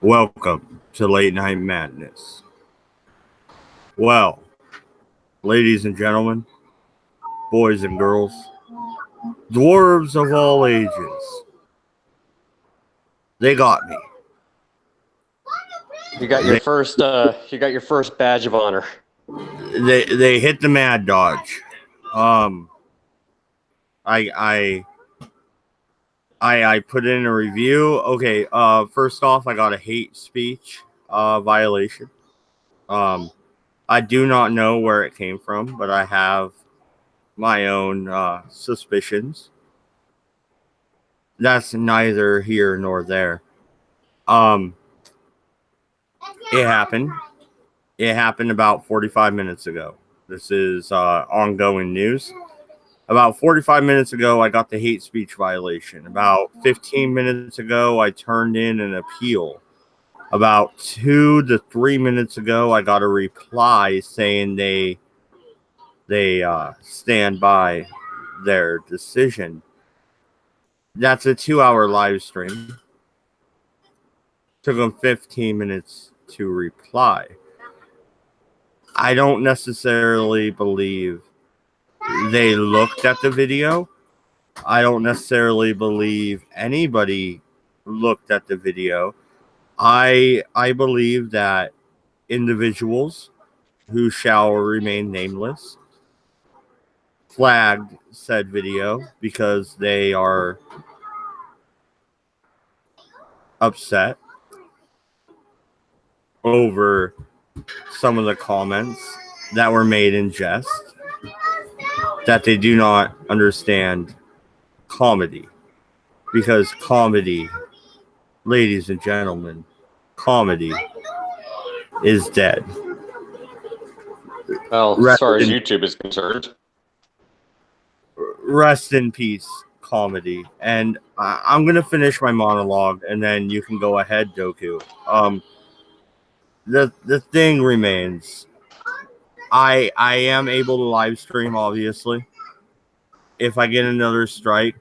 Welcome to Late Night Madness. Well, ladies and gentlemen, boys and girls, dwarves of all ages, they got me. You got your first badge of honor. They hit the mad dodge. I put in a review. Okay, first off, I got a hate speech violation. I do not know where it came from, but I have my own suspicions. That's neither here nor there. It happened. It happened about 45 minutes ago. This is ongoing news. About 45 minutes ago, I got the hate speech violation. About 15 minutes ago, I turned in an appeal. About 2 to 3 minutes ago, I got a reply saying they stand by their decision. That's a 2-hour live stream. Took them 15 minutes to reply. I don't necessarily believe they looked at the video. I don't necessarily believe anybody looked at the video. I believe that individuals who shall remain nameless flagged said video because they are upset over some of the comments that were made in jest, that they do not understand comedy, because comedy, ladies and gentlemen, comedy is dead. Well, as far as YouTube is concerned. Rest in peace, comedy. And I'm going to finish my monologue, and then you can go ahead, Doku. The thing remains. I am able to live stream, obviously. If I get another strike,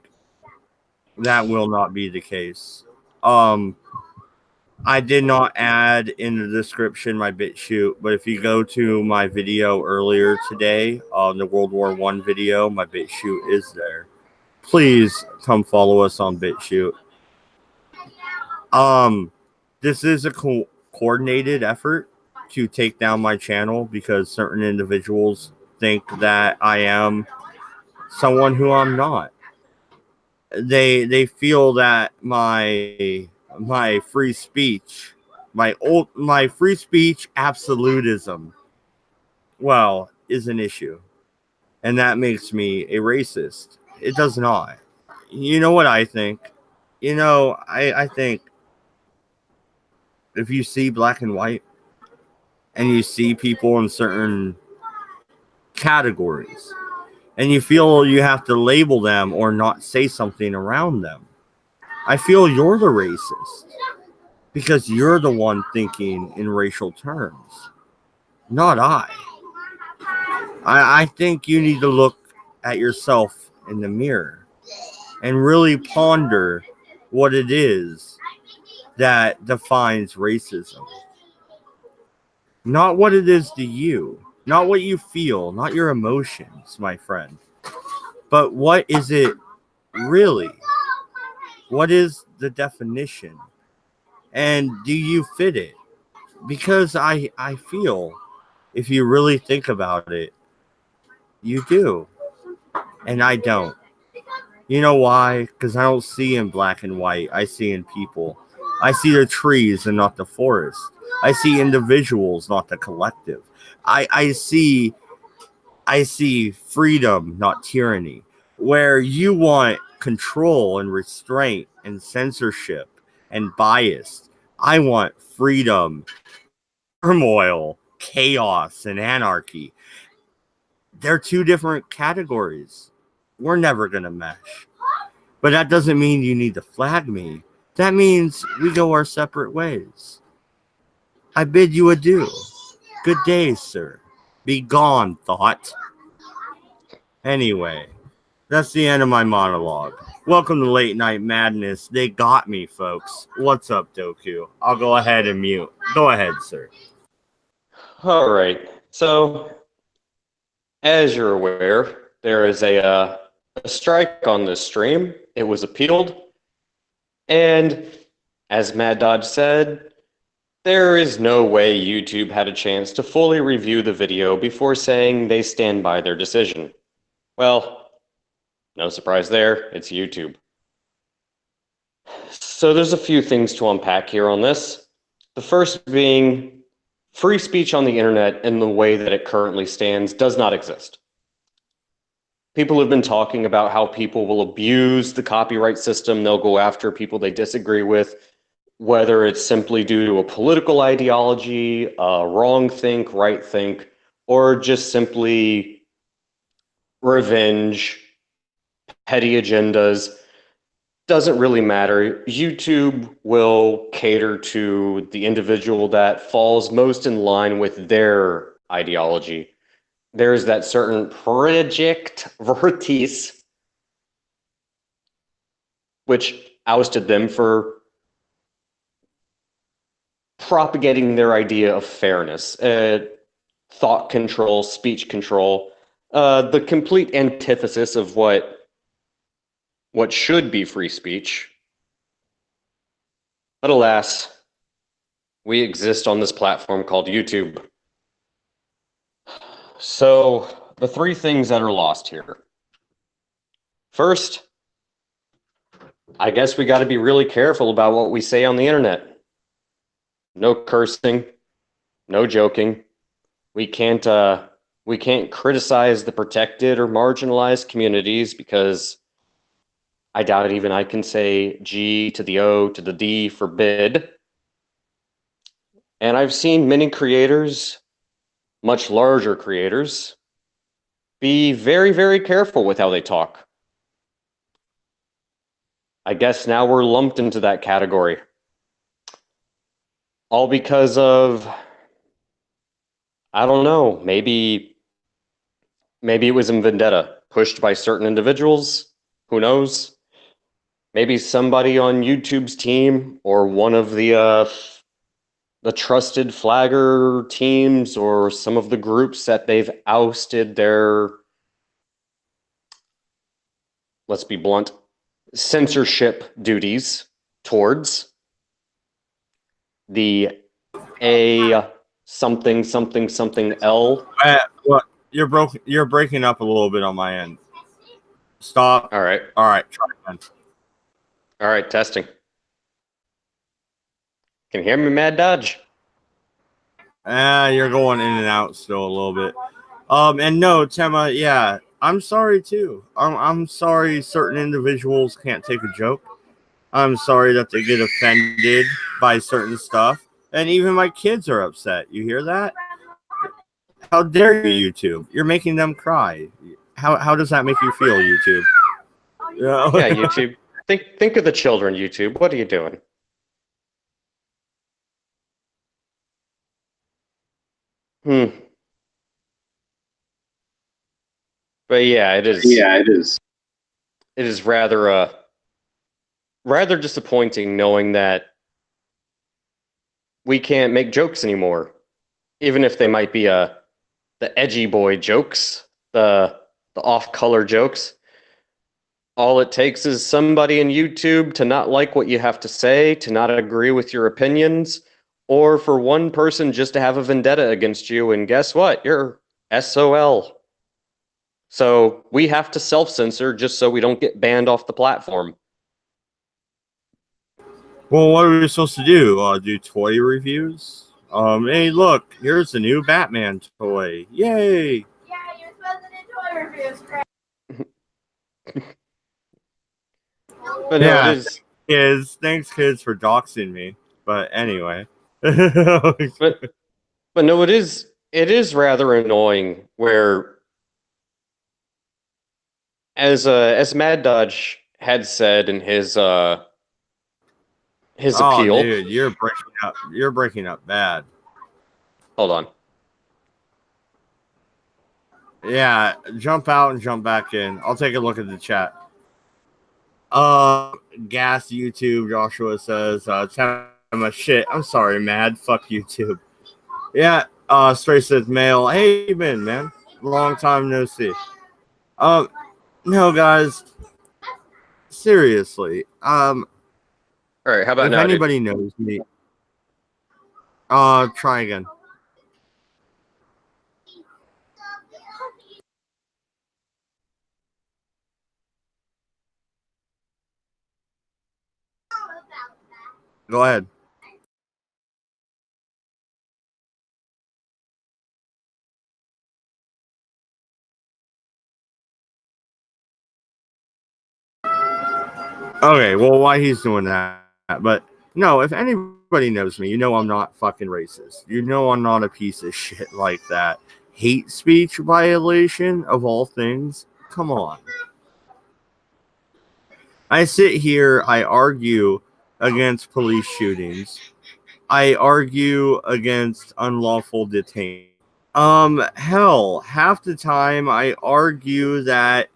that will not be the case. I did not add in the description my BitChute, but if you go to my video earlier today, the World War I video, my BitChute is there. Please come follow us on BitChute. This is a coordinated effort to take down my channel because certain individuals think that I am someone who I'm not. They feel that my free speech, my free speech absolutism, well, is an issue, and that makes me a racist. It does not. You know what I think? I think if you see black and white and you see people in certain categories and you feel you have to label them or not say something around them, I feel you're the racist because you're the one thinking in racial terms, not I. I think you need to look at yourself in the mirror and really ponder what it is that defines racism. Not what it is to you, not what you feel, not your emotions, my friend, but what is it really? What is the definition? And do you fit it? Because I feel if you really think about it, you do. And I don't. You know why? Because I don't see in black and white. I see in people. I see the trees and not the forest. I see individuals, not the collective. I see freedom, not tyranny. Where you want control and restraint and censorship and bias, I want freedom, turmoil, chaos, and anarchy. They're two different categories. We're never going to mesh. But that doesn't mean you need to flag me. That means we go our separate ways. I bid you adieu. Good day, sir. Be gone, thought. Anyway, That's the end of my monologue. Welcome to Late Night Madness. They got me, folks. What's up, Doku? I'll go ahead and mute. Go ahead, sir. All right. So, as you're aware, there is a strike on this stream. It was appealed. And as Mad Dodge said, there is no way YouTube had a chance to fully review the video before saying they stand by their decision. Well, no surprise there, it's YouTube. So there's a few things to unpack here on this. The first being free speech on the internet in the way that it currently stands does not exist. People have been talking about how people will abuse the copyright system. They'll go after people they disagree with, whether it's simply due to a political ideology, wrong think, right think, or just simply revenge, petty agendas. Doesn't really matter. YouTube will cater to the individual that falls most in line with their ideology. There's that certain project Vertice, which ousted them for propagating their idea of fairness, thought control, speech control, the complete antithesis of what should be free speech. But alas, we exist on this platform called YouTube. So, the three things that are lost here. First, I guess we got to be really careful about what we say on the internet. No cursing, no joking. We can't criticize the protected or marginalized communities because I doubt even I can say G to the O to the D forbid. And I've seen many creators, much larger creators, be very, very careful with how they talk. I guess now we're lumped into that category. All because of, I don't know, maybe it was in vendetta, pushed by certain individuals, who knows? Maybe somebody on YouTube's team or one of the trusted flagger teams or some of the groups that they've ousted their, let's be blunt, censorship duties towards. The A something something something L. What? You're breaking up a little bit on my end. Stop. All right. Try again. All right, testing. Can you hear me, Mad Dodge? You're going in and out still a little bit. And no, Tema, yeah, I'm sorry too. I'm sorry certain individuals can't take a joke. I'm sorry that they get offended by certain stuff. And even my kids are upset. You hear that? How dare you, YouTube? You're making them cry. How does that make you feel, YouTube? Yeah, YouTube. Think of the children, YouTube. What are you doing? But yeah, it is. Yeah, it is. It is rather disappointing knowing that we can't make jokes anymore, even if they might be the edgy boy jokes, the off-color jokes. All it takes is somebody in YouTube to not like what you have to say, to not agree with your opinions, or for one person just to have a vendetta against you, and guess what? You're SOL. So we have to self-censor just so we don't get banned off the platform. Well, what are we supposed to do? Do toy reviews? Hey, look, here's the new Batman toy. Yay! Yeah, you're supposed to do toy reviews, correct? But Yeah. no, it is. Thanks, kids, for doxing me. But anyway. But no, it is rather annoying where, as Mad Dodge had said in his Oh, appeal. dude, you're breaking up bad. Hold on. Yeah, jump out and jump back in. I'll take a look at the chat. Gas YouTube, Joshua says, Tema, shit. I'm sorry, Mad. Fuck YouTube. Yeah, Stray says, Mail. Hey, you been, man? Long time no see. No, guys. Seriously. All right, how about If now, dude? anybody knows me, try again. Go ahead. Okay, well, why he's doing that? But no, if anybody knows me, you know I'm not fucking racist. You know I'm not a piece of shit like that. Hate speech violation of all things. Come on. I sit here, I argue against police shootings. I argue against unlawful detention. Hell, half the time I argue that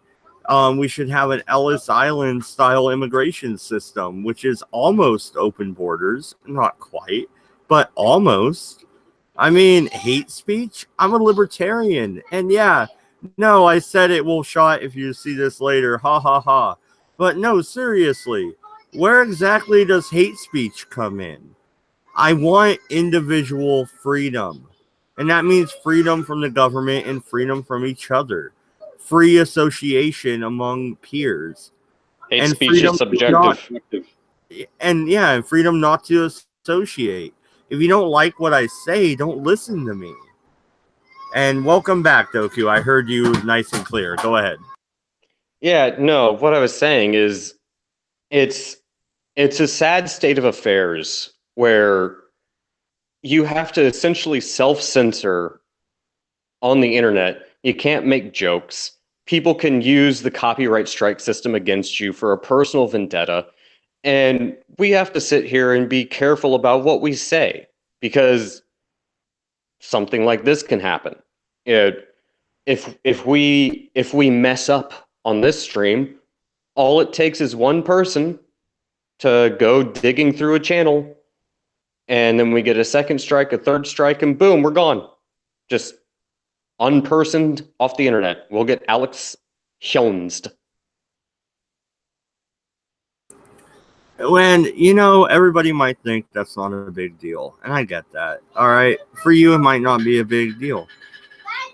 we should have an Ellis Island style immigration system, which is almost open borders. Not quite, but almost. I mean, hate speech? I'm a libertarian. And yeah, no, I said it will shot if you see this later. Ha ha ha. But no, seriously, where exactly does hate speech come in? I want individual freedom. And that means freedom from the government and freedom from each other. Free association among peers. Hate And speech freedom is subjective. and freedom not to associate. If you don't like what I say, don't listen to me. And welcome back, Doku. I heard you nice and clear. Go ahead. Yeah, no, what I was saying is it's a sad state of affairs where you have to essentially self-censor on the internet. You can't make jokes. People can use the copyright strike system against you for a personal vendetta. And we have to sit here and be careful about what we say because something like this can happen. If we mess up on this stream, all it takes is one person to go digging through a channel, and then we get a second strike, a third strike, and boom, we're gone. Just unpersoned off the internet. We'll get Alex Jonesed. When, everybody might think that's not a big deal. And I get that. All right. For you, it might not be a big deal.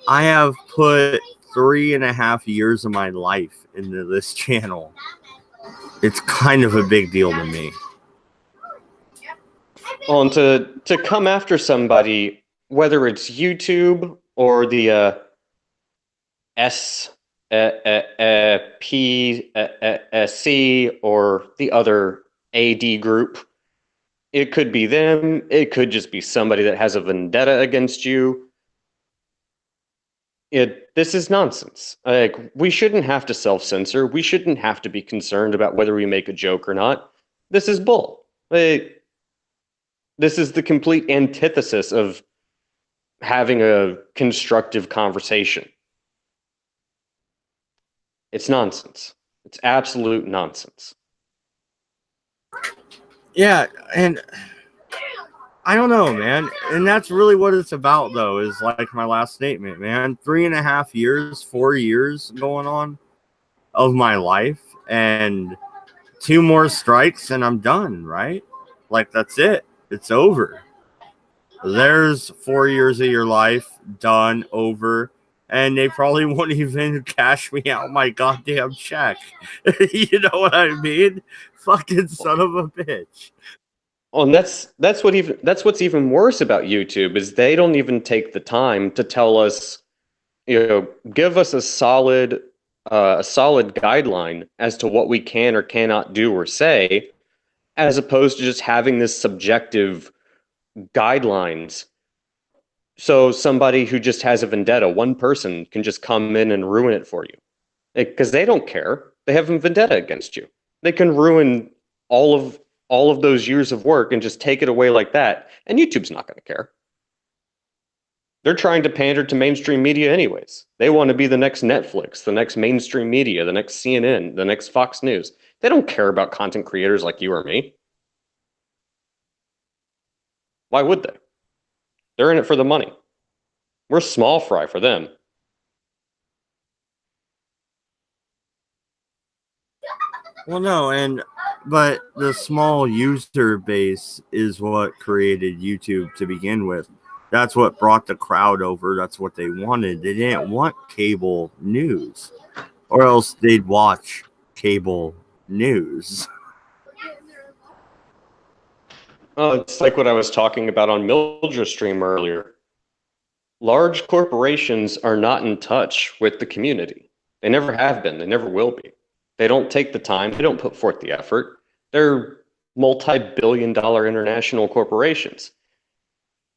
I have put 3.5 years of my life into this channel. It's kind of a big deal to me. Well, and to come after somebody, whether it's YouTube or the PSC or the other AD group, it could be them. It could just be somebody that has a vendetta against you. This is nonsense. Like, we shouldn't have to self-censor. We shouldn't have to be concerned about whether we make a joke or not. This is bull. This is the complete antithesis of having a constructive conversation. It's nonsense. It's absolute nonsense. Yeah, and I don't know, man. And that's really what it's about, though, is like my last statement, man. 3.5 years, 4 years going on of my life, and 2 more strikes, and I'm done, right? Like, that's it. It's over. There's 4 years of your life done, over, and they probably won't even cash me out my goddamn check. You know what I mean? Fucking son of a bitch. Oh, and that's what's even worse about YouTube is they don't even take the time to tell us, give us a solid guideline as to what we can or cannot do or say, as opposed to just having this subjective guidelines. So somebody who just has a vendetta, one person can just come in and ruin it for you. Because they don't care. They have a vendetta against you. They can ruin all of those years of work and just take it away like that. And YouTube's not going to care. They're trying to pander to mainstream media anyways. They want to be the next Netflix, the next mainstream media, the next CNN, the next Fox News. They don't care about content creators like you or me. Why would they? They're in it for the money. We're small fry for them. Well, no, but the small user base is what created YouTube to begin with. That's what brought the crowd over. That's what they wanted. They didn't want cable news, or else they'd watch cable news. Oh, it's like what I was talking about on Mildred's stream earlier. Large corporations are not in touch with the community. They never have been. They never will be. They don't take the time. They don't put forth the effort. They're multi-billion-dollar international corporations.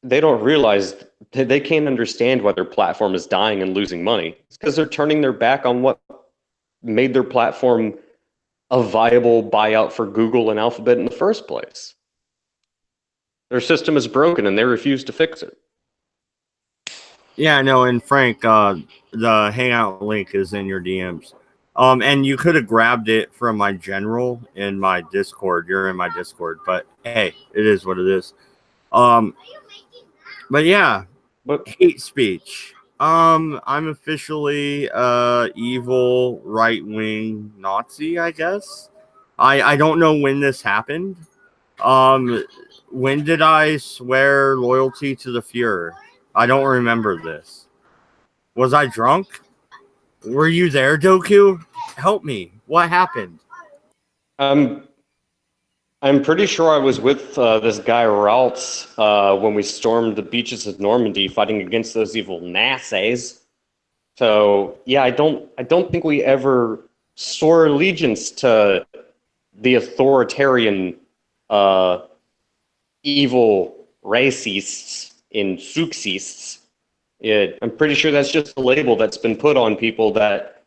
They don't realize that they can't understand why their platform is dying and losing money. It's because they're turning their back on what made their platform a viable buyout for Google and Alphabet in the first place. Their system is broken and they refuse to fix it. Yeah, no, and Frank, the Hangout link is in your DMs. And you could have grabbed it from my general in my Discord. You're in my Discord, but hey, it is what it is. But yeah, But hate speech. I'm officially evil right-wing Nazi, I guess. I don't know when this happened. When did I swear loyalty to the Fuhrer? I don't remember this. Was I drunk? Were you there, Doku? Help me. What happened? I'm pretty sure I was with this guy Ralts when we stormed the beaches of Normandy, fighting against those evil Nazis. So yeah, I don't think we ever swore allegiance to the authoritarian, evil racists and suxists. I'm pretty sure that's just a label that's been put on people that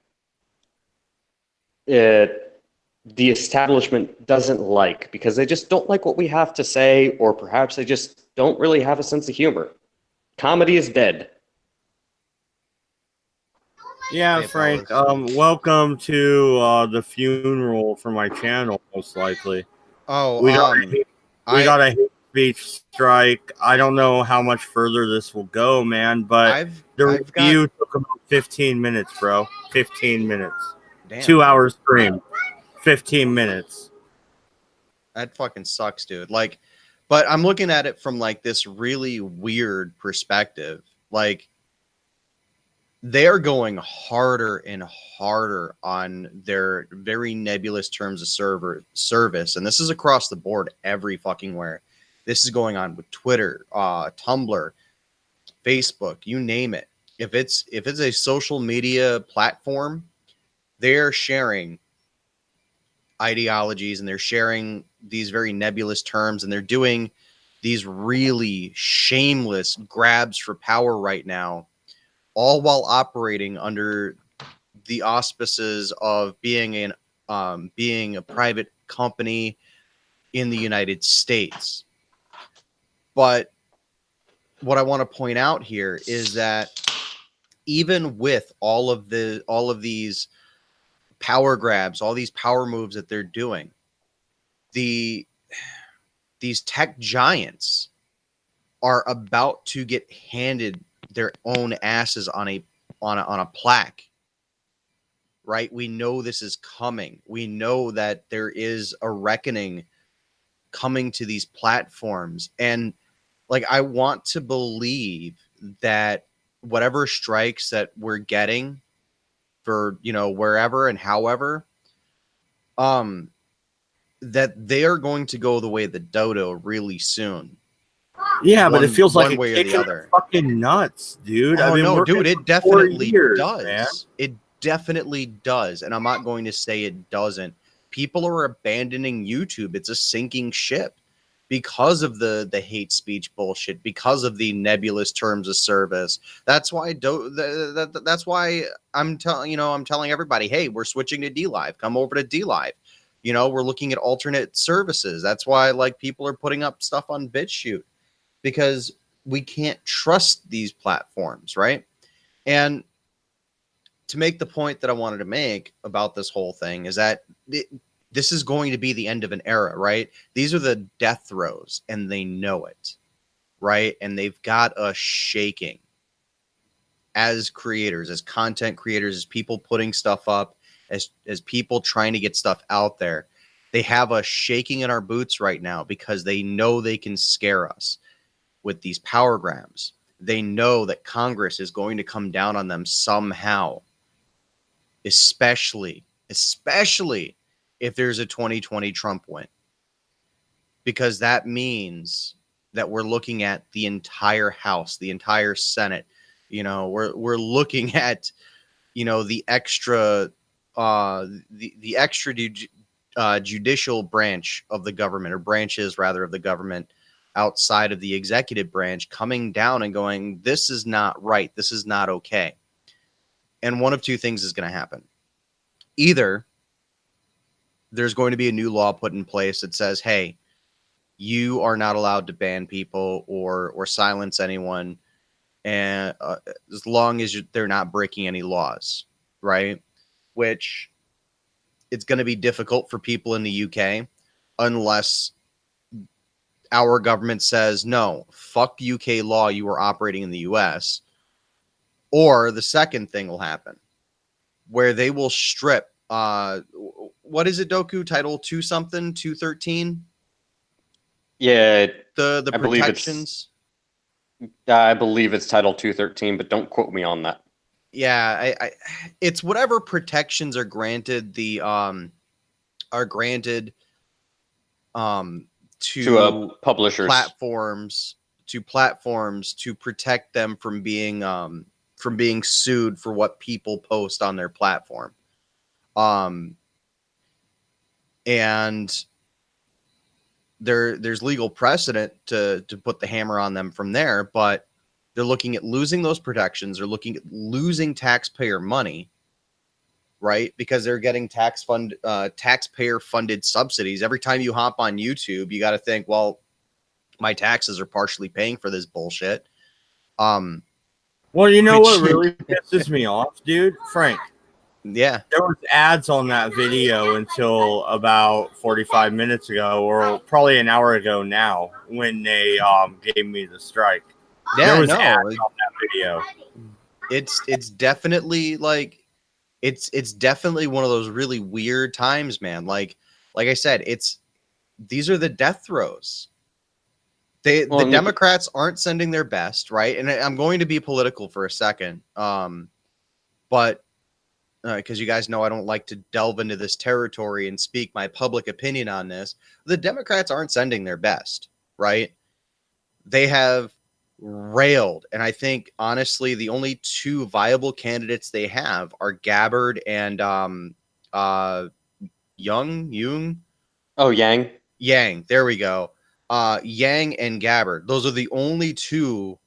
the establishment doesn't like because they just don't like what we have to say, or perhaps they just don't really have a sense of humor. Comedy is dead. Yeah, Hey, Frank. fellas. Welcome to the funeral for my channel, most likely. Oh, We got a hate speech strike. I don't know how much further this will go, man, but the I've got review took about 15 minutes, bro. 15 minutes. damn, 2 hours stream. 15 minutes. that fucking sucks, dude. Like, but I'm looking at it from like this really weird perspective. Like, they are going harder and harder on their very nebulous terms of service, and this is across the board, every fucking where. This is going on with Twitter, Tumblr, Facebook, you name it. If it's a social media platform, they're sharing ideologies and they're sharing these very nebulous terms, and they're doing these really shameless grabs for power right now, all while operating under the auspices of being a private company in the United States. But what I want to point out here is that even with all of these power grabs, all these power moves that they're doing, these tech giants are about to get handed their own asses on a plaque. Right? We know this is coming. We know that there is a reckoning coming to these platforms, and like, I want to believe that whatever strikes that we're getting for, wherever and however, that they are going to go the way of the dodo really soon. Yeah, but it feels like one way or the other. Fucking nuts, dude. Oh, I've been no, working dude, it for 4 definitely years, does. man. It definitely does. And I'm not going to say it doesn't. People are abandoning YouTube. It's a sinking ship because of the hate speech bullshit, because of the nebulous terms of service. That's why that's why I'm telling everybody, hey, we're switching to DLive. Come over to DLive. We're looking at alternate services. That's why, like, people are putting up stuff on BitChute, because trust these platforms, right? And to make the point that I wanted to make about this whole thing is that this is going to be the end of an era, right? These are the death throes, and they know it, right? And they've got us shaking as creators, as content creators, as people putting stuff up, as people trying to get stuff out there. They have us shaking in our boots right now because they know they can scare us with these power grabs. They know that Congress is going to come down on them somehow, especially if there's a 2020 Trump win, because that means that we're looking at the entire House, the entire Senate. You know, we're looking at, you know, the extra judicial branch of the government, or branches rather of the government outside of the executive branch, coming down and going, this is not right, this is not okay. And one of two things is going to happen. Either there's going to be a new law put in place that says, hey, you are not allowed to ban people or silence anyone, and as long as they're not breaking any laws, right? Which it's going to be difficult for people in the UK unless our government says, no, fuck UK law, you are operating in the US. Or the second thing will happen, where they will strip, what is it, Doku? Title 2 something, 213? Yeah, The I believe protections. I believe it's Title 213, but don't quote me on that. Yeah, it's whatever protections are granted to Publishers. platforms to protect them from being sued for what people post on their platform. And there's legal precedent to put the hammer on them from there, but they're looking at losing those protections. They're looking at losing taxpayer money, right? Because they're getting taxpayer funded subsidies. Every time you hop on YouTube, you got to think, well, my taxes are partially paying for this bullshit. Well, you know what really pisses me off, dude? Frank. Yeah. There was ads on that video until about 45 minutes ago, or probably an hour ago now, when they gave me the strike. Yeah, there was ads on that video. It's definitely like it's definitely one of those really weird times, man. Like I said, these are the death throes. The Democrats aren't sending their best, right? And I'm going to be political for a second, but because you guys know I don't like to delve into this territory and speak my public opinion on this. The Democrats aren't sending their best, right? They have railed, and I think honestly the only two viable candidates they have are Gabbard and Yang. There we go. Yang and Gabbard. Those are the only two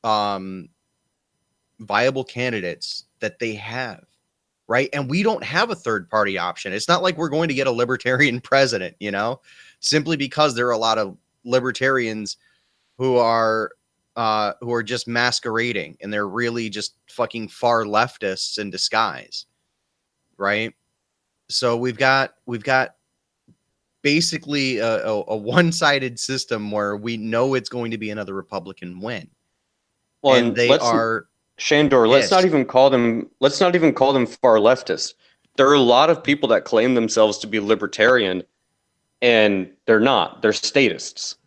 viable candidates that they have, right? And we don't have a third party option. It's not like we're going to get a libertarian president, you know, simply because there are a lot of libertarians who are just masquerading, and they're really just fucking far leftists in disguise, right? So we've got basically a one-sided system where we know it's going to be another Republican win. Well, and they are Shandor. Let's not even call them far leftists. There are a lot of people that claim themselves to be libertarian, and they're not. They're statists.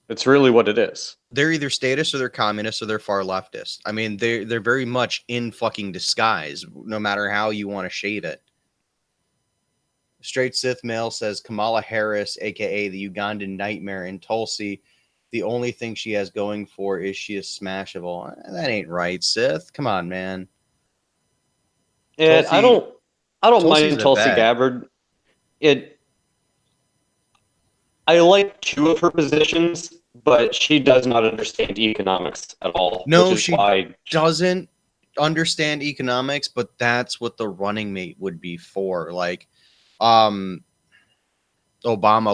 That's really what it is. They're either statists or they're communists or they're far leftists. I mean, they're very much in fucking disguise, no matter how you want to shade it. Straight Sith Male says Kamala Harris, aka the Ugandan Nightmare in Tulsi, the only thing she has going for is she is smashable. That ain't right, Sith. Come on, man. And I don't mind Tulsi Gabbard. I like two of her positions, but she does not understand economics at all. No, she doesn't understand economics, but that's what the running mate would be for. Like, Obama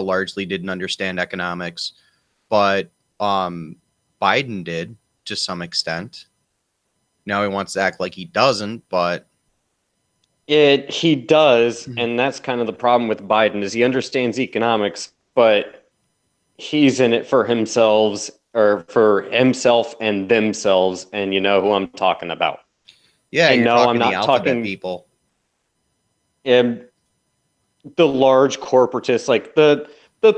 largely didn't understand economics, but Biden did to some extent. Now he wants to act like he doesn't, but He does, and that's kind of the problem with Biden is he understands economics, but he's in it for himself and themselves, and you know who I'm talking about. yeah, And you're no, talking I'm the not alphabet talking people. the large corporatists, like the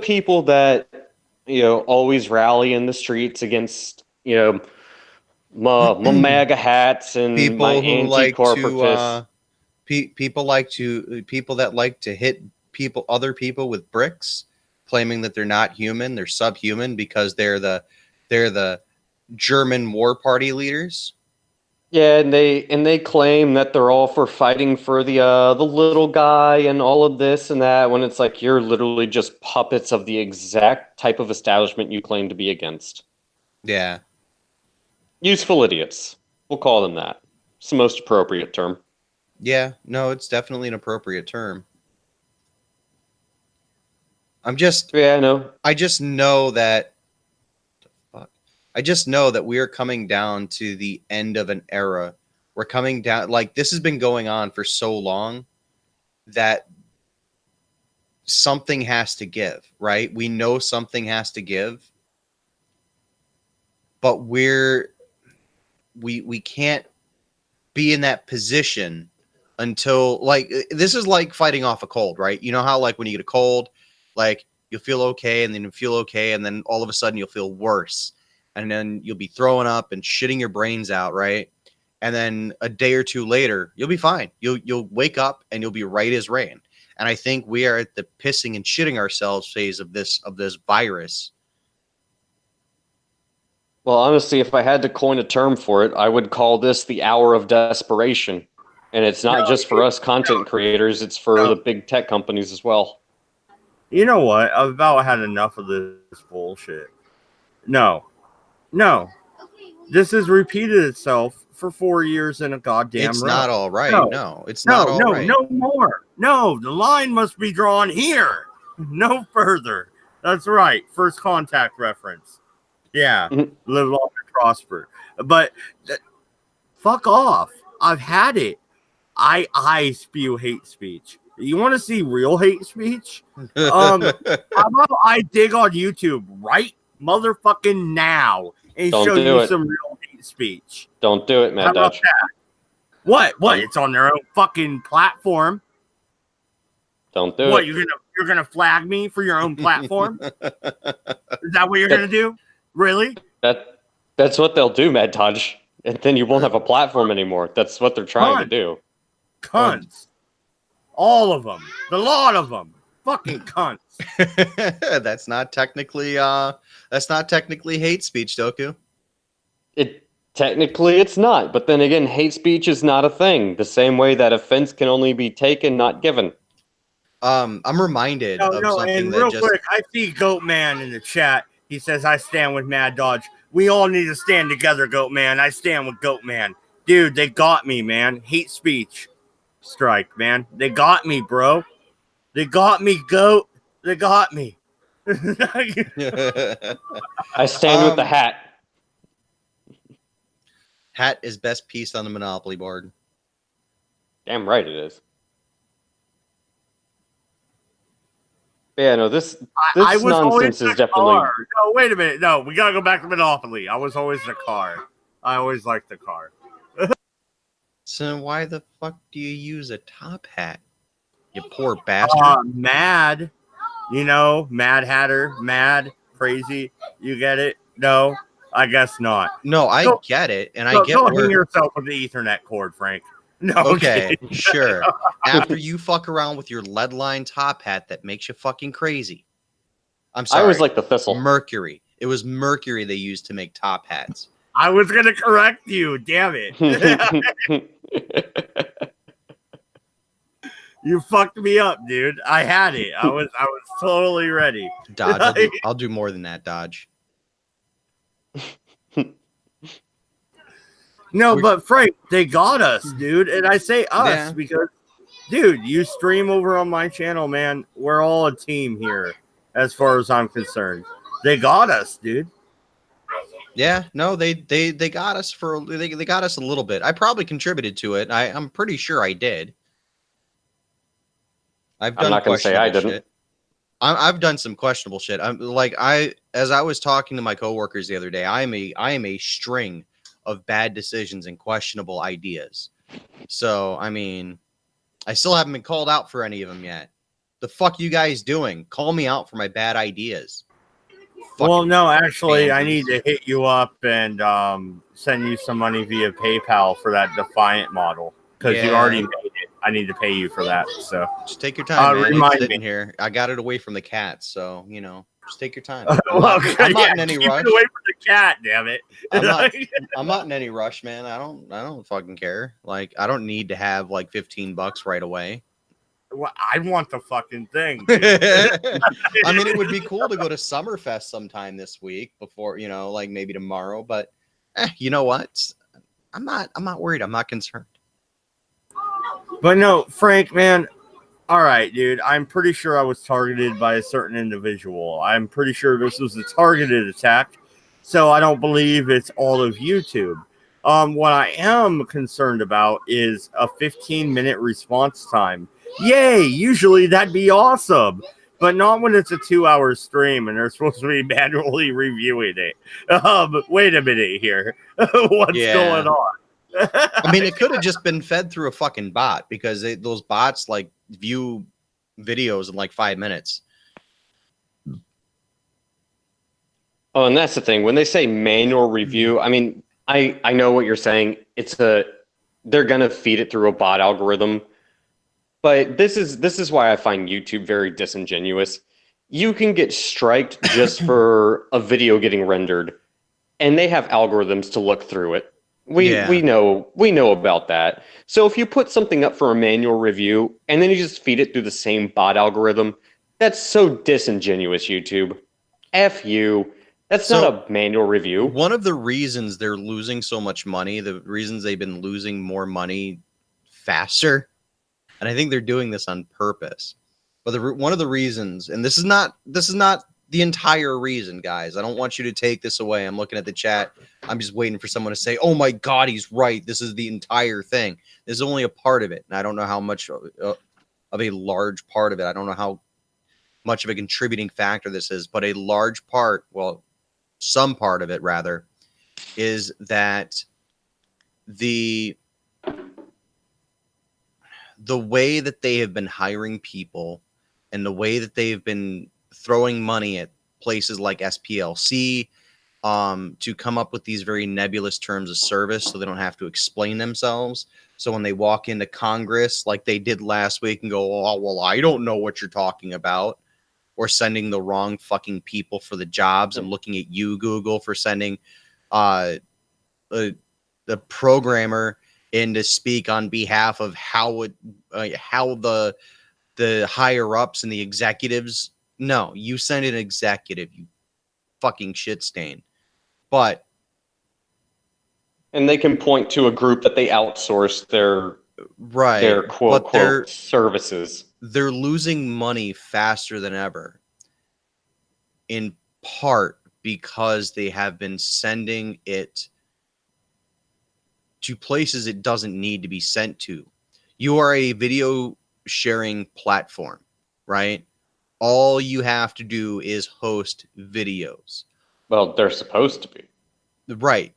people that always rally in the streets against my MAGA hats and my People who like anti-corporatists. to people that like to hit other people with bricks, claiming that they're not human, they're subhuman because they're the German war party leaders. Yeah, and they claim that they're all for fighting for the little guy and all of this and that, when it's like you're literally just puppets of the exact type of establishment you claim to be against. Yeah. Useful idiots. We'll call them that. It's the most appropriate term. Yeah, no, it's definitely an appropriate term. I just know that we are coming down to the end of an era. We're coming down, like, this has been going on for so long that something has to give, right? We know something has to give, but we can't be in that position until, like, this is like fighting off a cold, right? You know how, like, when you get a cold, like, you'll feel okay, and then you'll feel okay, and then all of a sudden you'll feel worse, and then you'll be throwing up and shitting your brains out, right? And then a day or two later, you'll be fine. You'll wake up and you'll be right as rain. And I think we are at the pissing and shitting ourselves phase of this virus. Well, honestly, if I had to coin a term for it, I would call this the hour of desperation. And it's not just for us content creators, it's for the big tech companies as well. You know what? I've about had enough of this bullshit. No. This has repeated itself for 4 years in a goddamn It's row. not all right. No, it's No, not all right. No more. No, the line must be drawn here. No further. That's right. First contact reference. Yeah. Live long and prosper. But fuck off. I've had it. I spew hate speech. You want to see real hate speech? How about I dig on YouTube right motherfucking now and Don't show do you it. some real hate speech? Don't do it, How Mad about Dodge. that? What? It's on their own fucking platform. Don't do What, it. you're gonna flag me for your own platform? Is that what you're gonna do? Really? That's what they'll do, Mad Dodge. And then you won't have a platform anymore. That's what they're trying to do. Cunts. All of them. The lot of them. Fucking cunts. That's not technically hate speech, Doku. Technically it's not, but then again, hate speech is not a thing. The same way that offense can only be taken, not given. I'm reminded of something and that real just quick, I see Goat Man in the chat. He says, I stand with Mad Dodge. We all need to stand together, Goat Man. I stand with Goat Man. Dude, they got me, man. Hate speech strike, man. They got me, bro. They got me, Goat. They got me. I stand with the hat. Hat is best piece on the Monopoly board. Damn right it is. Yeah, no, this nonsense is definitely. Car. No, wait a minute. No, we gotta go back to Monopoly. I was always the car. I always liked the car. So why the fuck do you use a top hat? You poor bastard. Mad. You know, Mad Hatter, mad, crazy. You get it? No, I guess not. No, I get it, and I get don't where. hang yourself with the Ethernet cord, Frank. No. Okay, sure. After you fuck around with your lead line top hat that makes you fucking crazy. I'm sorry. I always like the thistle. Mercury. It was mercury they used to make top hats. I was gonna correct you. Damn it. You fucked me up, dude. I had it. I was totally ready. Dodge. I'll do more than that, Dodge. No, but Frank, they got us, dude. And I say us because, dude, you stream over on my channel, man. We're all a team here, as far as I'm concerned. They got us, dude. Yeah, no, they got us for they got us a little bit. I probably contributed to it. I'm pretty sure I did. I've I'm done not going to say I questionable didn't. shit. I've done some questionable shit. I'm like as I was talking to my coworkers the other day, I am a string of bad decisions and questionable ideas. So I mean, I still haven't been called out for any of them yet. The fuck you guys doing? Call me out for my bad ideas. Well, Fucking no, actually, I pansies. need to hit you up and send you some money via PayPal for that Defiant model because you already Yeah. made it. I need to pay you for that. So Just take your time, man. It's remind sitting me. here. I got it away from the cats, so just take your time. Well, I'm not yeah, in any keep rush. it away from the cat, damn it. I'm not in any rush, man. I don't fucking care. Like I don't need to have like $15 right away. Well, I want the fucking thing. I mean, it would be cool to go to Summerfest sometime this week before, like maybe tomorrow, but you know what? I'm not worried. I'm not concerned. But no, Frank, man. All right, dude. I'm pretty sure I was targeted by a certain individual. I'm pretty sure this was a targeted attack. So I don't believe it's all of YouTube. What I am concerned about is a 15-minute response time. Yay! Usually that'd be awesome, but not when it's a 2-hour stream and they're supposed to be manually reviewing it. Wait a minute here. What's going on? I mean, it could have just been fed through a fucking bot because those bots like view videos in like 5 minutes. Oh, and that's the thing. When they say manual review, I mean, I know what you're saying. They're gonna feed it through a bot algorithm. But this is why I find YouTube very disingenuous. You can get striked just for a video getting rendered, and they have algorithms to look through it. We know about that. So if you put something up for a manual review and then you just feed it through the same bot algorithm, that's so disingenuous, YouTube. F you. That's not a manual review. One of the reasons they're losing so much money, the reasons they've been losing more money faster, and I think they're doing this on purpose. But one of the reasons, and this is not the entire reason, guys. I don't want you to take this away. I'm looking at the chat. I'm just waiting for someone to say, "Oh my God, he's right. This is the entire thing." This is only a part of it, and I don't know how much of a large part of it. I don't know how much of a contributing factor this is, but a large part, well, some part of it rather, is that the way that they have been hiring people and the way that they've been throwing money at places like SPLC to come up with these very nebulous terms of service so they don't have to explain themselves. So when they walk into Congress like they did last week and go, "Oh, well, I don't know what you're talking about," or sending the wrong fucking people for the jobs. I'm looking at you, Google, for sending the programmer in to speak on behalf of how the higher ups and the executives. No, you send an executive, you fucking shit stain. And they can point to a group that they outsource their quote services. They're losing money faster than ever, in part because they have been sending it to places it doesn't need to be sent to. You are a video sharing platform, right? All you have to do is host videos. Well, they're supposed to be. Right.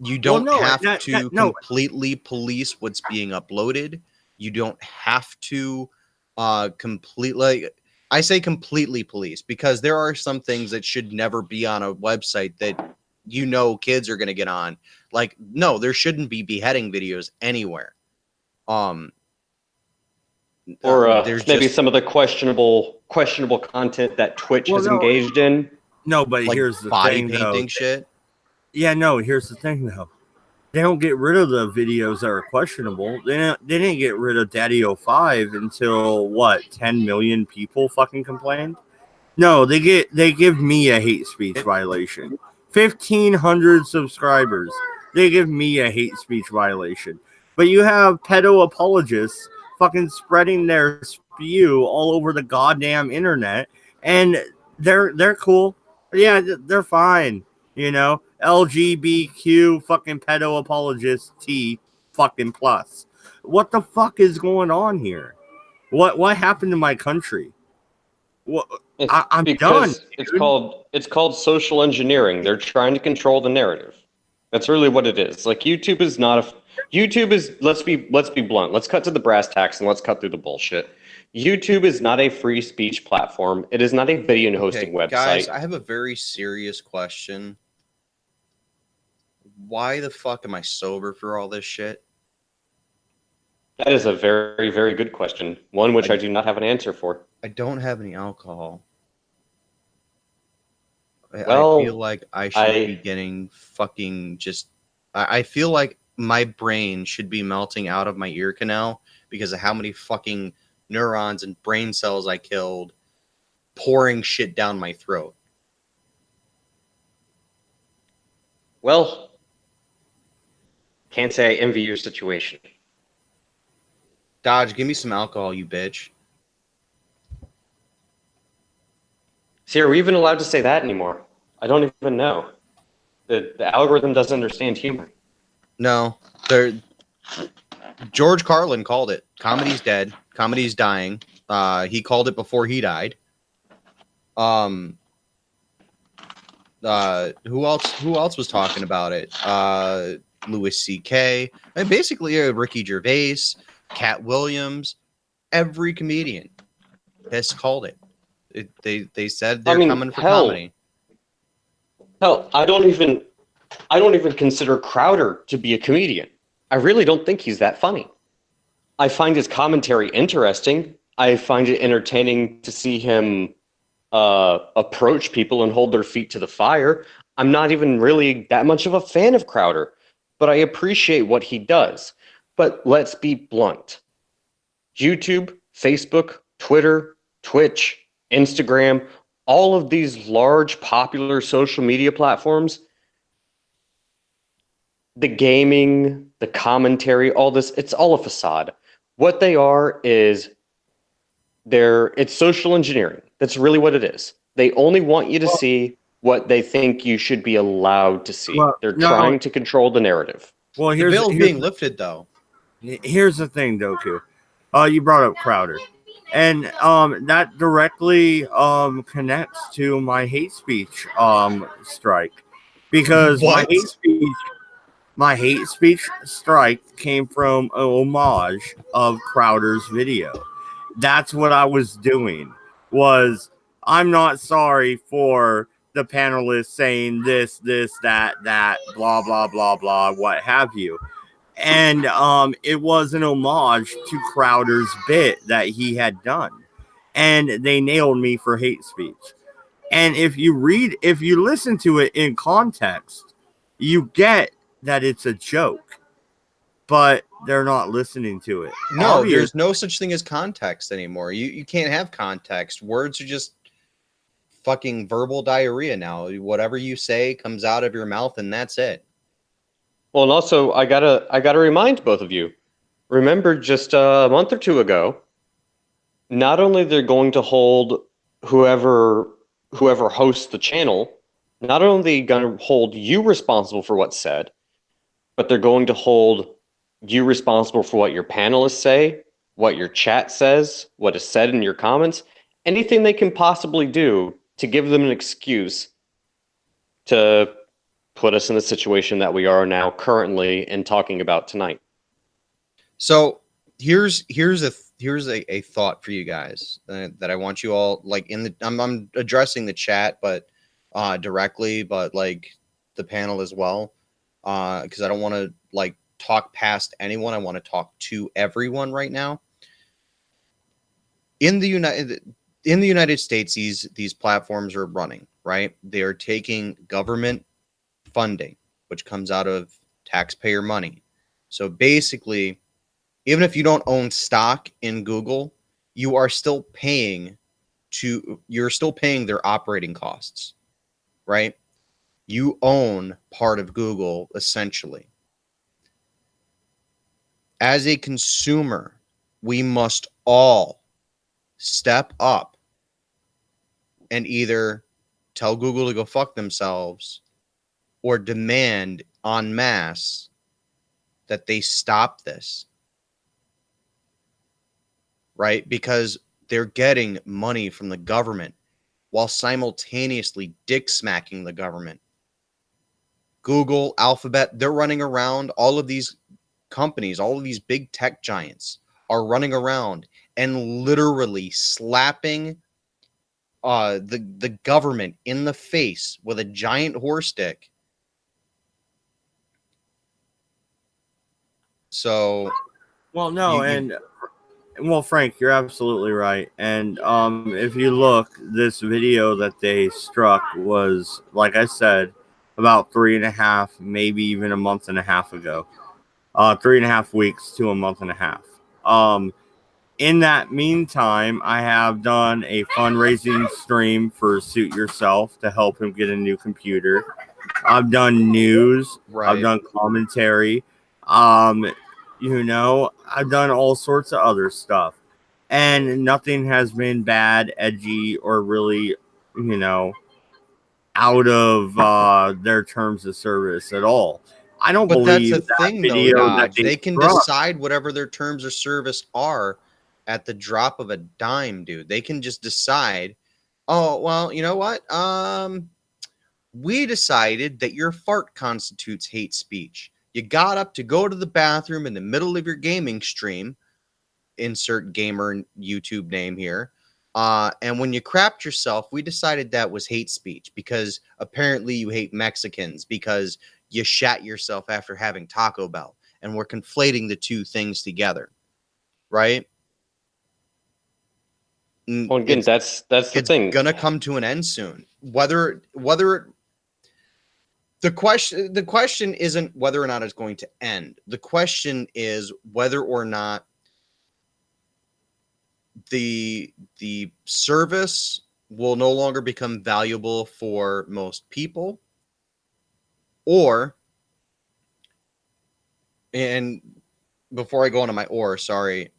You don't have to completely police what's being uploaded. You don't have to completely, I say completely police, because there are some things that should never be on a website that kids are going to get on. Like, no, there shouldn't be beheading videos anywhere. Or there's maybe some of the questionable content that Twitch has engaged in. No, but like here's the body thing, painting though. shit. Yeah, no, here's the thing, though. They don't get rid of the videos that are questionable. They didn't get rid of Daddy-O5 until 10 million people fucking complained. No, they give me a hate speech violation. 1,500 subscribers. They give me a hate speech violation. But you have pedo apologists fucking spreading their spew all over the goddamn internet, and they're cool. Yeah, they're fine. LGBTQ fucking pedo apologist T fucking plus. What the fuck is going on here? What happened to my country? What, It's I'm because done. it's called social engineering. They're trying to control the narrative. That's really what it is. Like YouTube is not a YouTube is let's be blunt. Let's cut to the brass tacks and let's cut through the bullshit. YouTube is not a free speech platform. It is not a video and hosting website. Guys, I have a very serious question. Why the fuck am I sober for all this shit? That is a very, very good question. One which I do not have an answer for. I don't have any alcohol. I Well, feel like I should be getting fucking just. I feel like my brain should be melting out of my ear canal because of how many fucking neurons and brain cells I killed pouring shit down my throat. Well, can't say I envy your situation. Dodge, give me some alcohol, you bitch. See, are we even allowed to say that anymore? I don't even know. The algorithm doesn't understand humor. No, George Carlin called it. Comedy's dead. Comedy's dying. He called it before he died. Who else was talking about it? Louis C.K. and basically Ricky Gervais, Cat Williams, every comedian has called it. They said they're coming for comedy. Hell, I don't even consider Crowder to be a comedian. I really don't think he's that funny. I find his commentary interesting. I find it entertaining to see him approach people and hold their feet to the fire. I'm not even really that much of a fan of Crowder, but I appreciate what he does. But let's be blunt. YouTube, Facebook, Twitter, Twitch, Instagram, all of these large popular social media platforms, the gaming, the commentary, all this, it's all a facade. What they are is it's social engineering. That's really what it is. They only want you to see what they think you should be allowed to see. They're trying to control the narrative. Well, The bill's being lifted, though. Here's the thing, Doku. You brought up Crowder, and that directly connects to my hate speech strike, because my hate speech strike came from an homage of Crowder's video. That's what I was doing. Was I'm not sorry for the panelists saying this, that, blah, blah, blah, blah, what have you. And it was an homage to Crowder's bit that he had done. And they nailed me for hate speech. And if you listen to it in context, you get that it's a joke. But they're not listening to it. No, there's no such thing as context anymore. You can't have context. Words are just fucking verbal diarrhea now. Whatever you say comes out of your mouth, and that's it. Well, and also, I gotta remind both of you. Remember, just a month or two ago, not only they're going to hold whoever hosts the channel, not only are they going to hold you responsible for what's said, but they're going to hold you responsible for what your panelists say, what your chat says, what is said in your comments, anything they can possibly do to give them an excuse to put us in the situation that we are now currently and talking about tonight. So here's a thought for you guys that I want you all, like, I'm addressing the chat, but directly, but like the panel as well, because I don't want to like talk past anyone. I want to talk to everyone right now. In the United States, these platforms are running, right? They are taking government funding, which comes out of taxpayer money. So basically, even if you don't own stock in Google, you're still paying their operating costs, right? You own part of Google essentially. As a consumer, we must all step up and either tell Google to go fuck themselves or demand en masse that they stop this, right? Because they're getting money from the government while simultaneously dick smacking the government. Google, Alphabet, they're running around. All of these companies, all of these big tech giants are running around and literally slapping the government in the face with a giant horse stick. So, Well, no, you well, Frank, you're absolutely right. And if you look, this video that they struck was, like I said, about 3.5, maybe even a month and a half ago. 3.5 weeks to a month and a half. In that meantime, I have done a fundraising stream for Suit Yourself to help him get a new computer. I've done news. Right. I've done commentary. Um, I've done all sorts of other stuff. And nothing has been bad, edgy, or really, out of their terms of service at all. I don't But that's the believe that thing, though, video that Dodge. they They can struck. decide whatever their terms of service are at the drop of a dime, dude. They can just decide, oh, well, you know what? We decided that your fart constitutes hate speech. You got up to go to the bathroom in the middle of your gaming stream, insert gamer YouTube name here. And when you crapped yourself, we decided that was hate speech because apparently you hate Mexicans because you shat yourself after having Taco Bell. And we're conflating the two things together, right? Well, again, that's the It's thing. gonna come to an end soon. Whether the question isn't whether or not it's going to end. The question is whether or not the service will no longer become valuable for most people, or, and before I go into my sorry,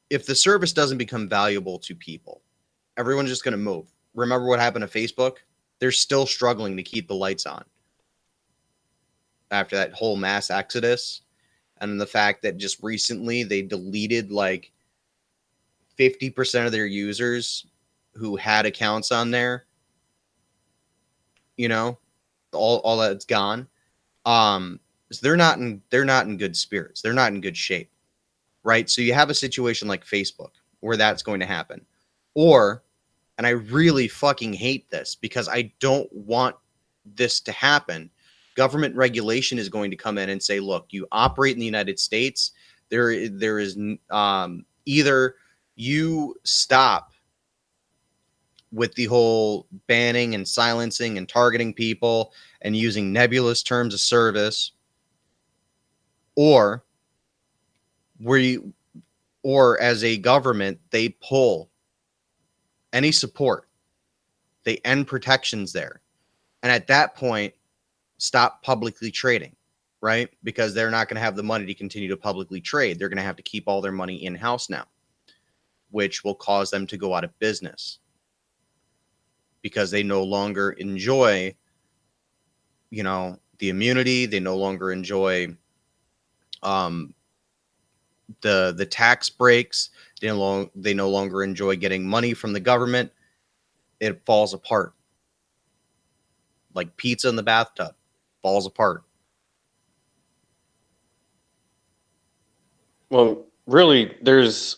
if the service doesn't become valuable to people, everyone's just going to move. Remember what happened to Facebook? They're still struggling to keep the lights on after that whole mass exodus, and the fact that just recently they deleted like 50% of their users who had accounts on there. You know, all that's gone. So they're not in good spirits. They're not in good shape, right? So you have a situation like Facebook where that's going to happen, or, and I really fucking hate this because I don't want this to happen. Government regulation is going to come in and say, look, you operate in the United States. There is either you stop with the whole banning and silencing and targeting people and using nebulous terms of service, or as a government, they pull any support, they end protections there. And at that point, stop publicly trading, right? Because they're not going to have the money to continue to publicly trade. They're going to have to keep all their money in-house now, which will cause them to go out of business because they no longer enjoy, the immunity. They no longer enjoy the tax breaks. They no longer enjoy getting money from the government. It falls apart. Like pizza in the bathtub, falls apart. Well, really, there's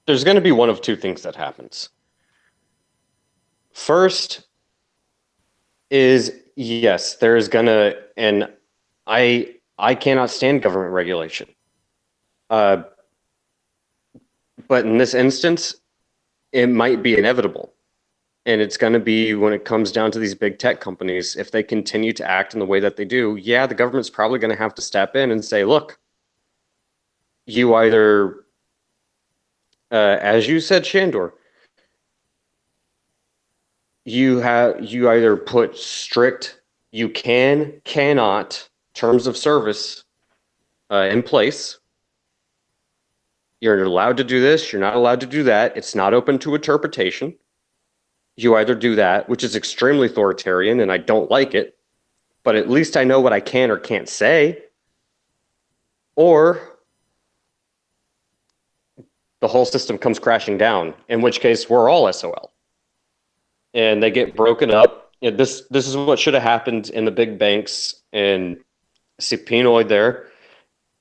going to be one of two things that happens. First is, yes, there is going to, and I cannot stand government regulation. But in this instance, it might be inevitable. And it's going to be when it comes down to these big tech companies, if they continue to act in the way that they do, yeah, the government's probably going to have to step in and say, look, you either, as you said, Shandor, you either put strict, you cannot terms of service in place. You're allowed to do this. You're not allowed to do that. It's not open to interpretation. You either do that, which is extremely authoritarian, and I don't like it, but at least I know what I can or can't say. Or the whole system comes crashing down, in which case we're all SOL. And they get broken up. This is what should have happened in the big banks, and see Pinoid there.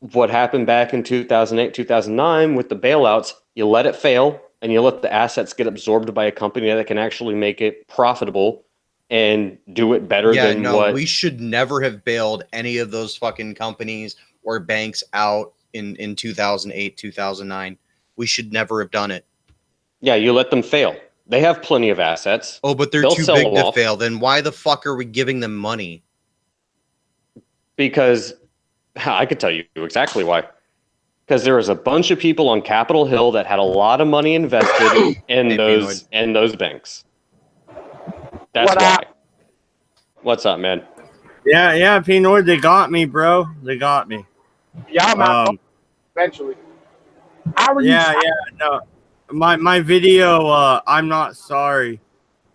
What happened back in 2008, 2009 with the bailouts, you let it fail and you let the assets get absorbed by a company that can actually make it profitable and do it better than what... we should never have bailed any of those fucking companies or banks out in 2008, 2009. We should never have done it. Yeah, you let them fail. They have plenty of assets. Oh, but they're They'll too sell big them to off. fail. Then why the fuck are we giving them money? Because I could tell you exactly why. Because there was a bunch of people on Capitol Hill that had a lot of money invested in those banks. That's why. What's up, man? Yeah, Pinoid, they got me, bro. They got me. Yeah, I'm out eventually. How are you? No. My video, I'm not sorry.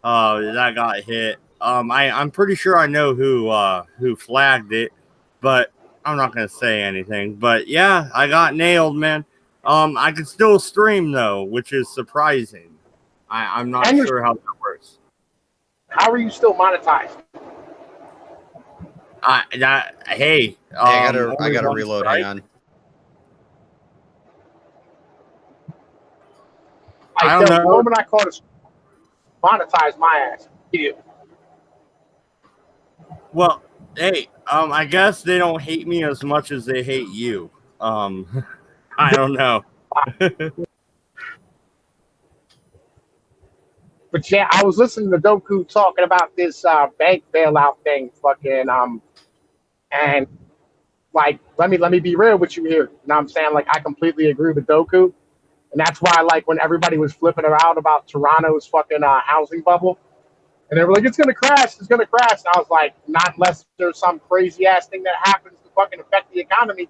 That got hit. I'm pretty sure I know who flagged it, but I'm not gonna say anything. But yeah, I got nailed, man. I can still stream though, which is surprising. I'm not sure how that works. How are you still monetized? I gotta reload. Hang on. I don't know. The moment I caught it, monetize my ass. Well, hey, I guess they don't hate me as much as they hate you. I don't know. But yeah, I was listening to Doku talking about this bank bailout thing, and like, let me be real with you here. You know what I'm saying? Like, I completely agree with Doku, and that's why, like, when everybody was flipping around about Toronto's fucking housing bubble, and they were like, it's gonna crash, and I was like, not unless there's some crazy ass thing that happens to fucking affect the economy.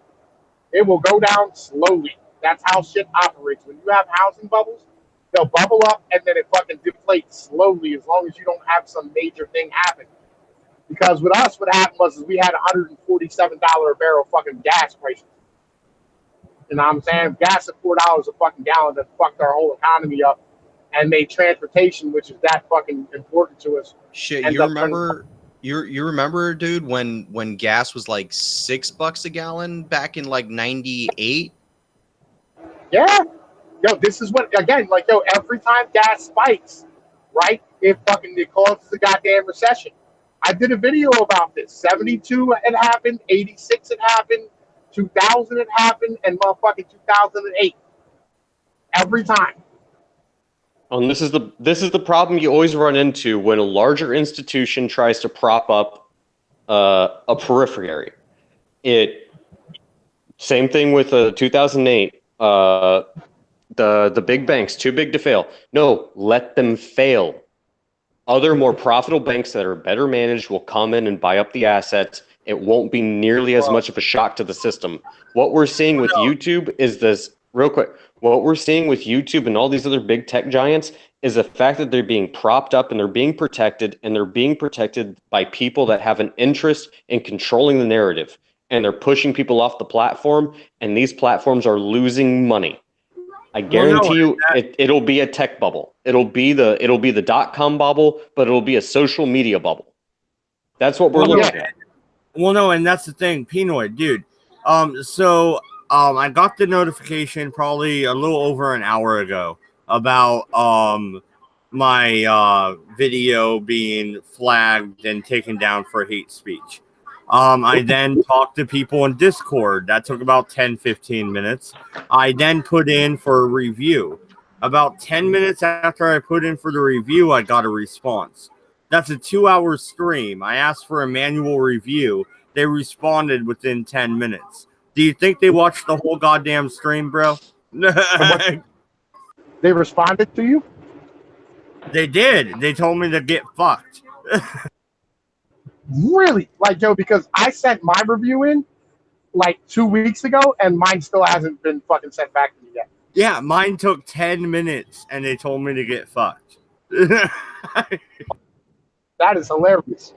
It will go down slowly. That's how shit operates. When you have housing bubbles, they'll bubble up and then it fucking deflates slowly as long as you don't have some major thing happen. Because with us, what happened was we had $147 a barrel fucking gas prices. You know what I'm saying? Gas at $4 a fucking gallon that fucked our whole economy up and made transportation, which is that fucking important to us. Shit, you remember? You remember, dude, when gas was like $6 a gallon back in like '98? Yeah. Yo, this is what, again, like, yo, every time gas spikes, right, it causes a goddamn recession. I did a video about this. 72 it happened, 86 it happened, 2000 it happened, and motherfucking 2008. Every time. And this is the problem you always run into when a larger institution tries to prop up a periphery. Same thing with 2008. The big banks, too big to fail. No, let them fail. Other more profitable banks that are better managed will come in and buy up the assets. It won't be nearly as much of a shock to the system. What we're seeing with YouTube is this, real quick, what we're seeing with YouTube and all these other big tech giants is the fact that they're being propped up and they're being protected, and they're being protected by people that have an interest in controlling the narrative. And they're pushing people off the platform, and these platforms are losing money. I guarantee you it'll be a tech bubble. It'll be the .com bubble, but it'll be a social media bubble. That's what we're looking at. Well, no, and that's the thing, Pinoid, dude. I got the notification probably a little over an hour ago about my video being flagged and taken down for hate speech. I then talked to people in Discord. That took about 10-15 minutes. I then put in for a review. About 10 minutes after I put in for the review, I got a response. That's a 2-hour stream. I asked for a manual review. They responded within 10 minutes. Do you think they watched the whole goddamn stream, bro? They responded to you? They did. They told me to get fucked. Really? Like, yo, because I sent my review in like 2 weeks ago and mine still hasn't been fucking sent back to me yet. Yeah, mine took 10 minutes and they told me to get fucked. That is hilarious.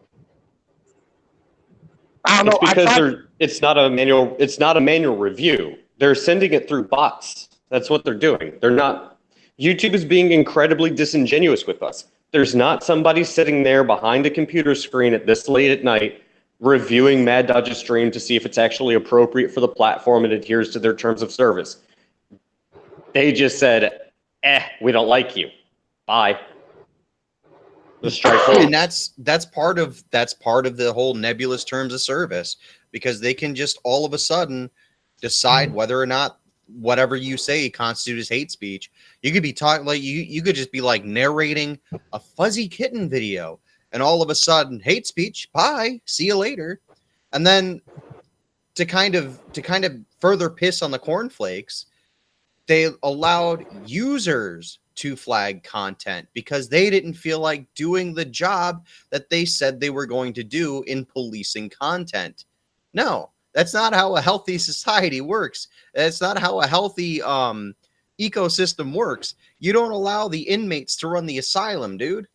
I don't It's know. I because tried. it's not a manual. It's not a manual review. They're sending it through bots. That's what they're doing. They're not. YouTube is being incredibly disingenuous with us. There's not somebody sitting there behind a computer screen at this late at night reviewing Mad Dodge's stream to see if it's actually appropriate for the platform and adheres to their terms of service. They just said, we don't like you. Bye. The strike forward. And that's part of the whole nebulous terms of service, because they can just all of a sudden decide whether or not whatever you say constitutes hate speech. You could be talking like you could just be like narrating a fuzzy kitten video, and all of a sudden hate speech. Bye, see you later. And then to kind of further piss on the cornflakes, they allowed users to flag content because they didn't feel like doing the job that they said they were going to do in policing content. No, that's not how a healthy society works. That's not how a healthy ecosystem works. You don't allow the inmates to run the asylum, dude.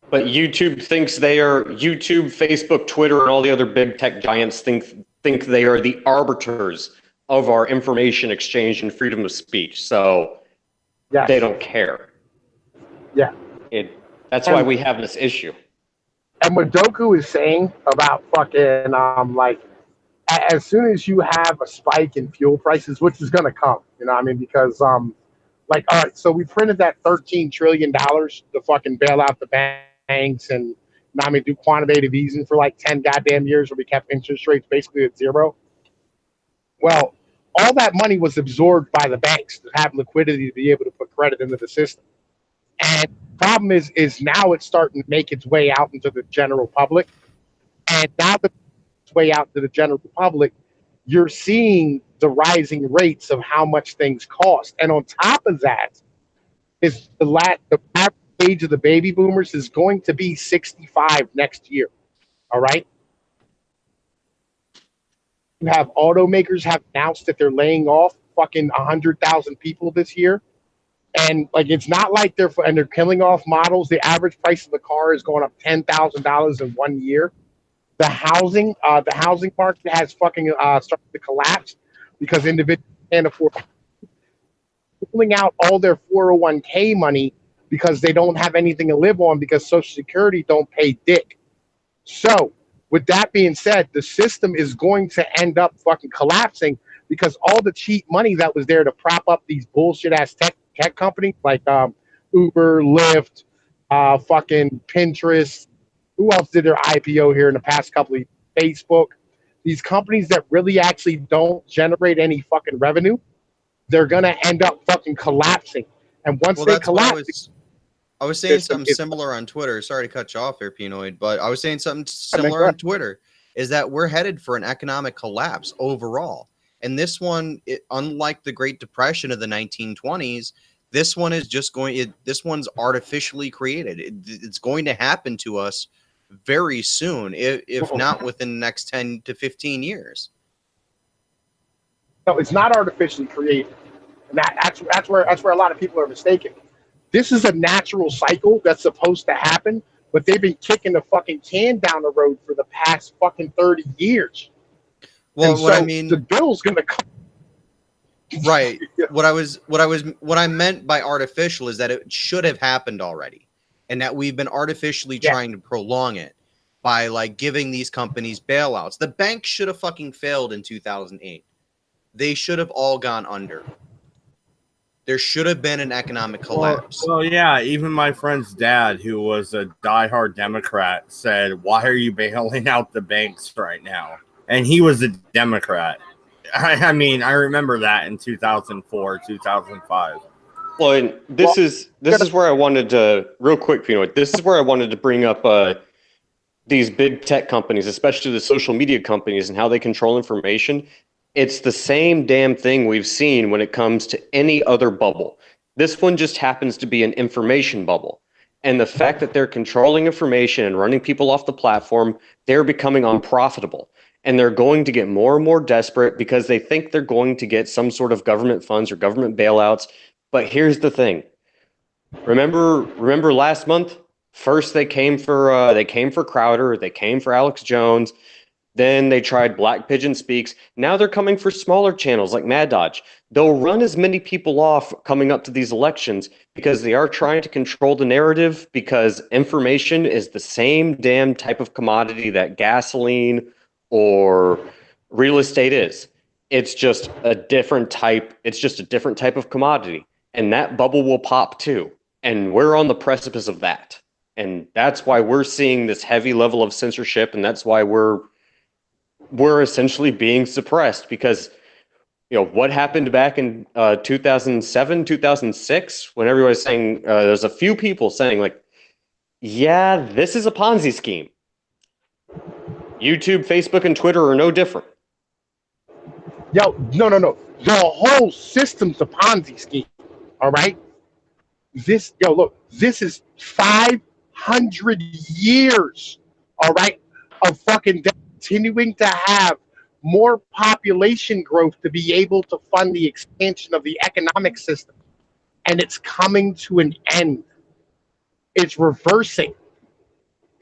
But YouTube thinks they are YouTube, Facebook, Twitter, and all the other big tech giants think they are the arbiters of our information exchange and freedom of speech. So Yes. they don't care. Yeah. That's why we have this issue. And what Doku is saying about fucking like, as soon as you have a spike in fuel prices, which is gonna come, you know what I mean? Because like, all right, so we printed that $13 trillion to fucking bail out the banks and, you know what I mean, do quantitative easing for like 10 goddamn years where we kept interest rates basically at zero. Well, all that money was absorbed by the banks to have liquidity to be able to put credit into the system. And the problem is now it's starting to make its way out into the general public. And now that it's way out to the general public, you're seeing the rising rates of how much things cost. And on top of that, is the average age of the baby boomers is going to be 65 next year. All right. You have automakers have announced that they're laying off fucking 100,000 people this year. And like, it's not like they're killing off models. The average price of the car is going up $10,000 in 1 year. The housing market has fucking started to collapse because individuals can't afford pulling out all their 401k money because they don't have anything to live on because Social Security don't pay dick. So with that being said, the system is going to end up fucking collapsing because all the cheap money that was there to prop up these bullshit ass tech companies like Uber, Lyft, fucking Pinterest. Who else did their IPO here in the past couple of years? Facebook. These companies that really actually don't generate any fucking revenue, they're gonna end up fucking collapsing. And once they collapse, I was saying something similar on Twitter. Sorry to cut you off here, Pinoid, but I was saying something similar on Twitter. Is that we're headed for an economic collapse overall, and this one, unlike the Great Depression of the 1920s. This one is just this one's artificially created. It's going to happen to us very soon, if not within the next 10 to 15 years. No, it's not artificially created. And that's where a lot of people are mistaken. This is a natural cycle that's supposed to happen, but they've been kicking the fucking can down the road for the past fucking 30 years. Well, and what so I mean, the bill's gonna come. Right. What I meant by artificial is that it should have happened already, and that we've been artificially trying to prolong it by like giving these companies bailouts. The bank should have fucking failed in 2008. They should have all gone under. There should have been an economic collapse. Well, yeah, even my friend's dad, who was a diehard Democrat, said, "Why are you bailing out the banks right now?" And he was a Democrat. I mean, I remember that in 2004, 2005. Well, and this is where I wanted to, real quick, this is where I wanted to bring up these big tech companies, especially the social media companies, and how they control information. It's the same damn thing we've seen when it comes to any other bubble. This one just happens to be an information bubble. And the fact that they're controlling information and running people off the platform, they're becoming unprofitable. And they're going to get more and more desperate because they think they're going to get some sort of government funds or government bailouts. But here's the thing. Remember last month? First they came for Crowder, they came for Alex Jones. Then they tried Black Pigeon Speaks. Now they're coming for smaller channels like Mad Dodge. They'll run as many people off coming up to these elections because they are trying to control the narrative, because information is the same damn type of commodity that gasoline or real estate is. It's just a different type. It's just a different type of commodity. And that bubble will pop too. And we're on the precipice of that. And that's why we're seeing this heavy level of censorship. And that's why we're essentially being suppressed, because what happened back in 2007, 2006, when everybody was saying, there's a few people saying like, yeah, this is a Ponzi scheme. YouTube, Facebook, and Twitter are no different. Yo, no. The whole system's a Ponzi scheme. All right. This is 500 years. All right. Of fucking continuing to have more population growth to be able to fund the expansion of the economic system. And it's coming to an end. It's reversing.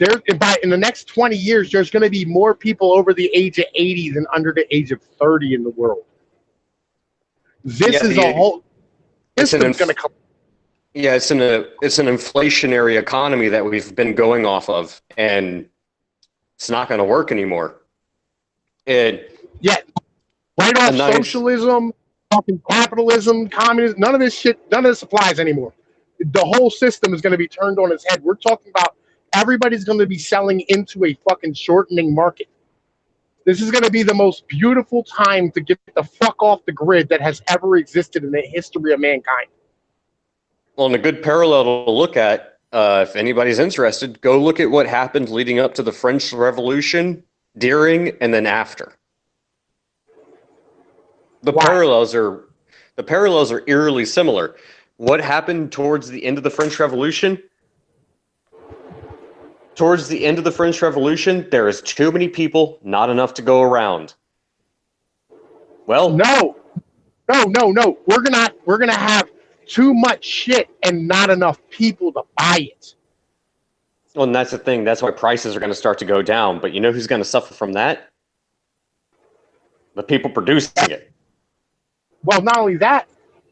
In the next 20 years, there's going to be more people over the age of 80 than under the age of 30 in the world. This is a whole system's going to come. Yeah, it's an inflationary economy that we've been going off of, and it's not going to work anymore. Right off socialism, fucking capitalism, communism, none of this applies anymore. The whole system is going to be turned on its head. We're talking about everybody's going to be selling into a fucking shortening market. This is going to be the most beautiful time to get the fuck off the grid that has ever existed in the history of mankind. Well, and a good parallel to look at, if anybody's interested, go look at what happened leading up to the French Revolution, during, and then after. The parallels are eerily similar. What happened towards the end of the French Revolution? Towards the end of the French Revolution, there is too many people, not enough to go around. Well, no. We're gonna have too much shit and not enough people to buy it. Well, and that's the thing. That's why prices are going to start to go down. But you know who's going to suffer from that? The people producing it. Well, not only that,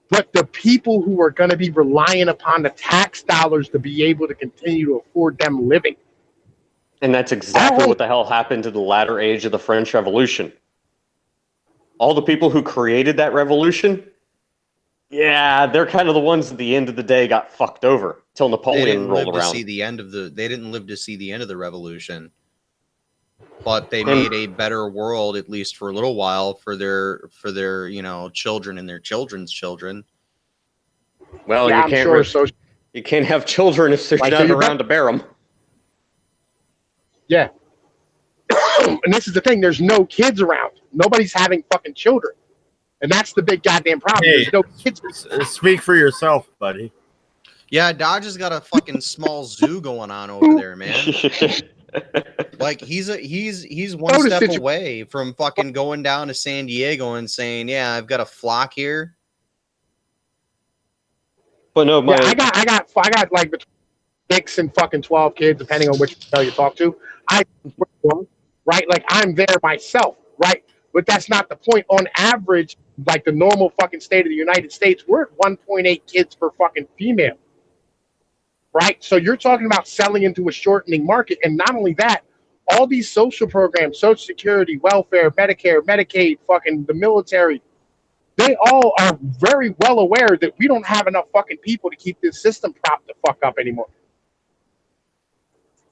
but the people who are going to be relying upon the tax dollars to be able to continue to afford them living. And that's exactly what the hell happened to the latter age of the French Revolution. All the people who created that revolution, yeah, they're kind of the ones at the end of the day got fucked over till Napoleon rolled around. They didn't live to see the end of the revolution, but they made a better world, at least for a little while, for their children and their children's children. Well, yeah, you can't have children if there's not around to bear them. Yeah. And this is the thing, there's no kids around. Nobody's having fucking children. And that's the big goddamn problem. Hey, there's no kids. Speak for yourself, buddy. Yeah, Dodge has got a fucking small zoo going on over there, man. Like he's one step away from fucking going down to San Diego and saying, "Yeah, I've got a flock here." But no, I got like between 6 and fucking 12 kids, depending on which hotel you talk to. Right, like I'm there myself, right? But that's not the point. On average, like the normal fucking state of the United States, we're at 1.8 kids per fucking female. Right? So you're talking about selling into a shortening market. And not only that, all these social programs, Social Security, welfare, Medicare, Medicaid, fucking the military, they all are very well aware that we don't have enough fucking people to keep this system propped the fuck up anymore.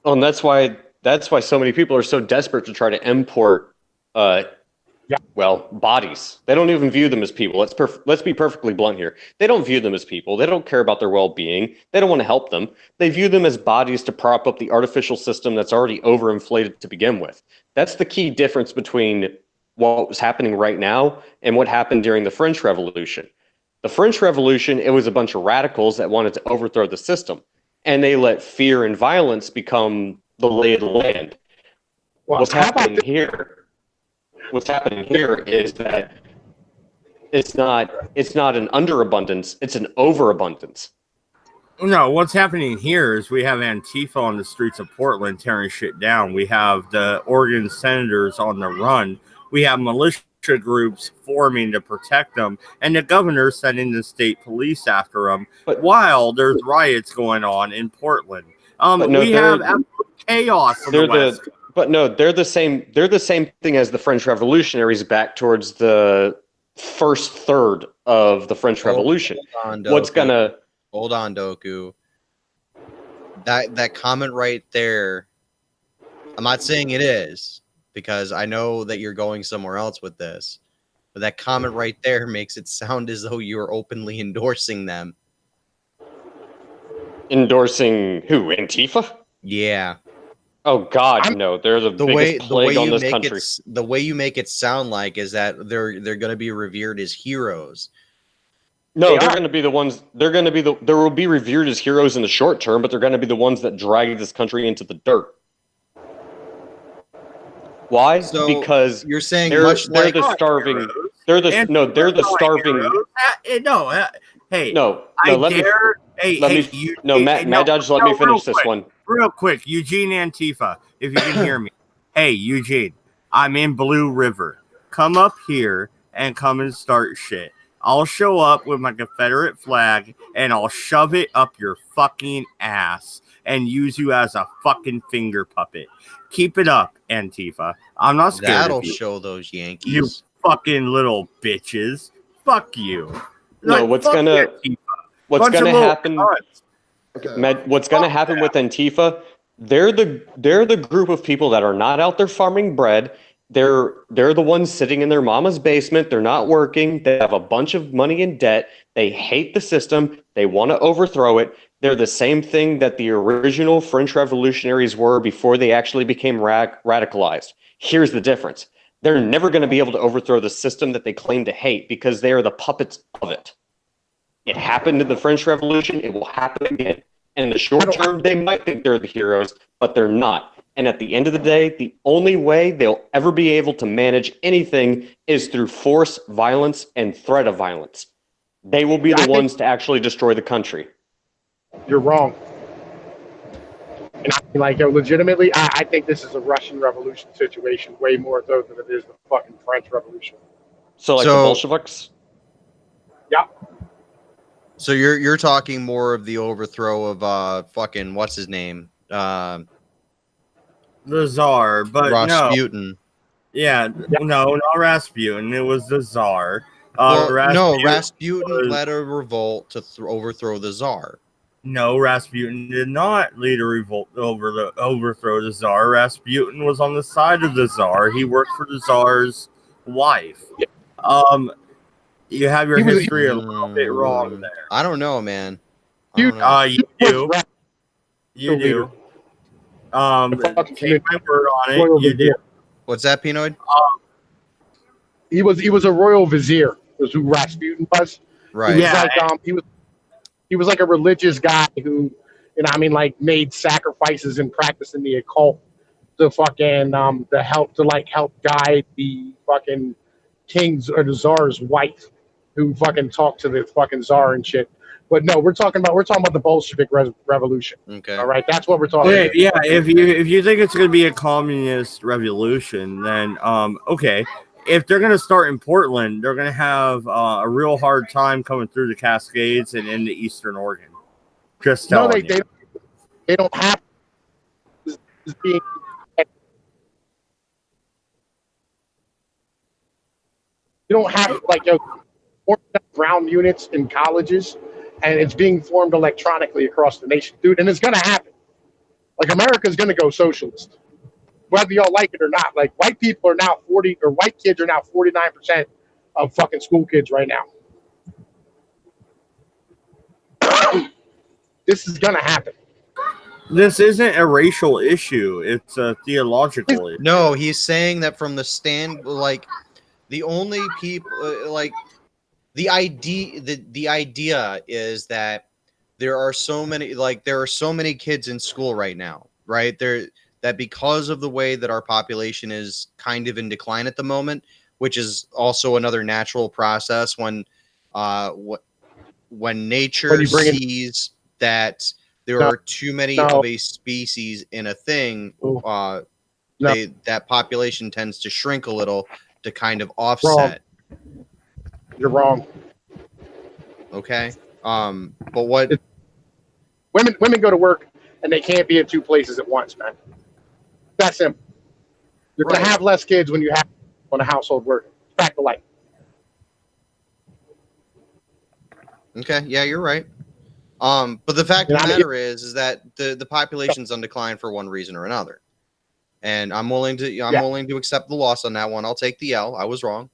Oh, and that's why so many people are so desperate to try to import bodies. They don't even view them as people. Let's be perfectly blunt here. They don't view them as people. They don't care about their well-being. They don't want to help them. They view them as bodies to prop up the artificial system that's already overinflated to begin with. That's the key difference between what was happening right now and what happened during the French Revolution. The French Revolution, it was a bunch of radicals that wanted to overthrow the system, and they let fear and violence become the lay of the land. Well, What's happening here is that it's not an underabundance, it's an overabundance. No, what's happening here is we have Antifa on the streets of Portland tearing shit down. We have the Oregon senators on the run. We have militia groups forming to protect them, and the governor sending the state police after them But while there's riots going on in Portland. but no, We have absolute chaos on the they're West. but no, they're the same. They're the same thing as the French Revolutionaries back towards the first third of the French Revolution. Hold What's gonna Hold on, Doku. That comment right there, I'm not saying it is, because I know that you're going somewhere else with this. But that comment right there makes it sound as though you're openly endorsing them. endorsing who? Antifa? Yeah. Oh God, no! They're the biggest plague on this country. The way you make it sound like is that they're going to be revered as heroes. No, they're going to be the ones. They're going to be the. There will be revered as heroes in the short term, but they're going to be the ones that drag this country into the dirt. Why? So because you're saying they're like the starving. They're the They're the starving. Hey, No, I let dare. Mad Dodge, let me finish this one. Real quick, Eugene Antifa, if you can hear me. Hey, Eugene, I'm in Blue River. Come up here and come and start shit. I'll show up with my Confederate flag and I'll shove it up your fucking ass and use you as a fucking finger puppet. Keep it up, Antifa. I'm not scared that'll of you. show those Yankees. You fucking little bitches. Fuck you. No, what's gonna happen? Okay, what's gonna happen with Antifa? They're the group of people that are not out there farming bread. They're the ones sitting in their mama's basement. They're not working. They have a bunch of money in debt. They hate the system. They want to overthrow it. They're the same thing that the original French revolutionaries were before they actually became radicalized. Here's the difference. They're never going to be able to overthrow the system that they claim to hate because they are the puppets of it. It happened in the French Revolution. It will happen again. And in the short term, they might think they're the heroes, but they're not. And at the end of the day, the only way they'll ever be able to manage anything is through force, violence, and threat of violence. They will be the ones to actually destroy the country. You're wrong. And legitimately, I think this is a Russian Revolution situation way more so than it is the fucking French Revolution. So the Bolsheviks? Yeah. So you're talking more of the overthrow of fucking what's his name? The Tsar, but Rasputin. No. Yeah, no, not Rasputin. It was the Tsar. Rasputin led a revolt to overthrow the Tsar. No, Rasputin did not lead a revolt overthrow the Tsar. Rasputin was on the side of the Tsar. He worked for the Tsar's wife. You have your history a little bit wrong there. I don't know, man. You do. You do. Take my word on it. You do. What's that, Pinoid? He was a royal vizier. Was who Rasputin was. Right. He was like a religious guy who, made sacrifices and practicing the occult to fucking help guide the fucking king's or the czar's wife, who fucking talked to the fucking czar and shit. But no, we're talking about the Bolshevik revolution. Okay. All right, that's what we're talking about. Yeah, if you think it's going to be a communist revolution, then okay. If they're going to start in Portland, they're going to have a real hard time coming through the Cascades and into Eastern Oregon. Just telling you. They don't have. You don't have ground units in colleges, and it's being formed electronically across the nation, dude. And it's going to happen. Like, America's going to go socialist, whether y'all like it or not. Like, white people are now 40, or white kids are now 49% of fucking school kids right now. This is going to happen. This isn't a racial issue. It's a theological issue. No, he's saying that from the stand, the only people, the idea is that there are so many kids in school right now, right? That because of the way that our population is kind of in decline at the moment, which is also another natural process when nature sees that there No. are too many No. of a species in a thing. Ooh. No. That population tends to shrink a little to kind of offset. You're wrong. Okay. But what? Women go to work and they can't be in two places at once, man. That's simple. You're gonna have less kids when you have on a household work. Fact of life. Okay. Yeah, you're right. But the fact of the matter is that the population's on decline for one reason or another. And I'm willing to accept the loss on that one. I'll take the L. I was wrong.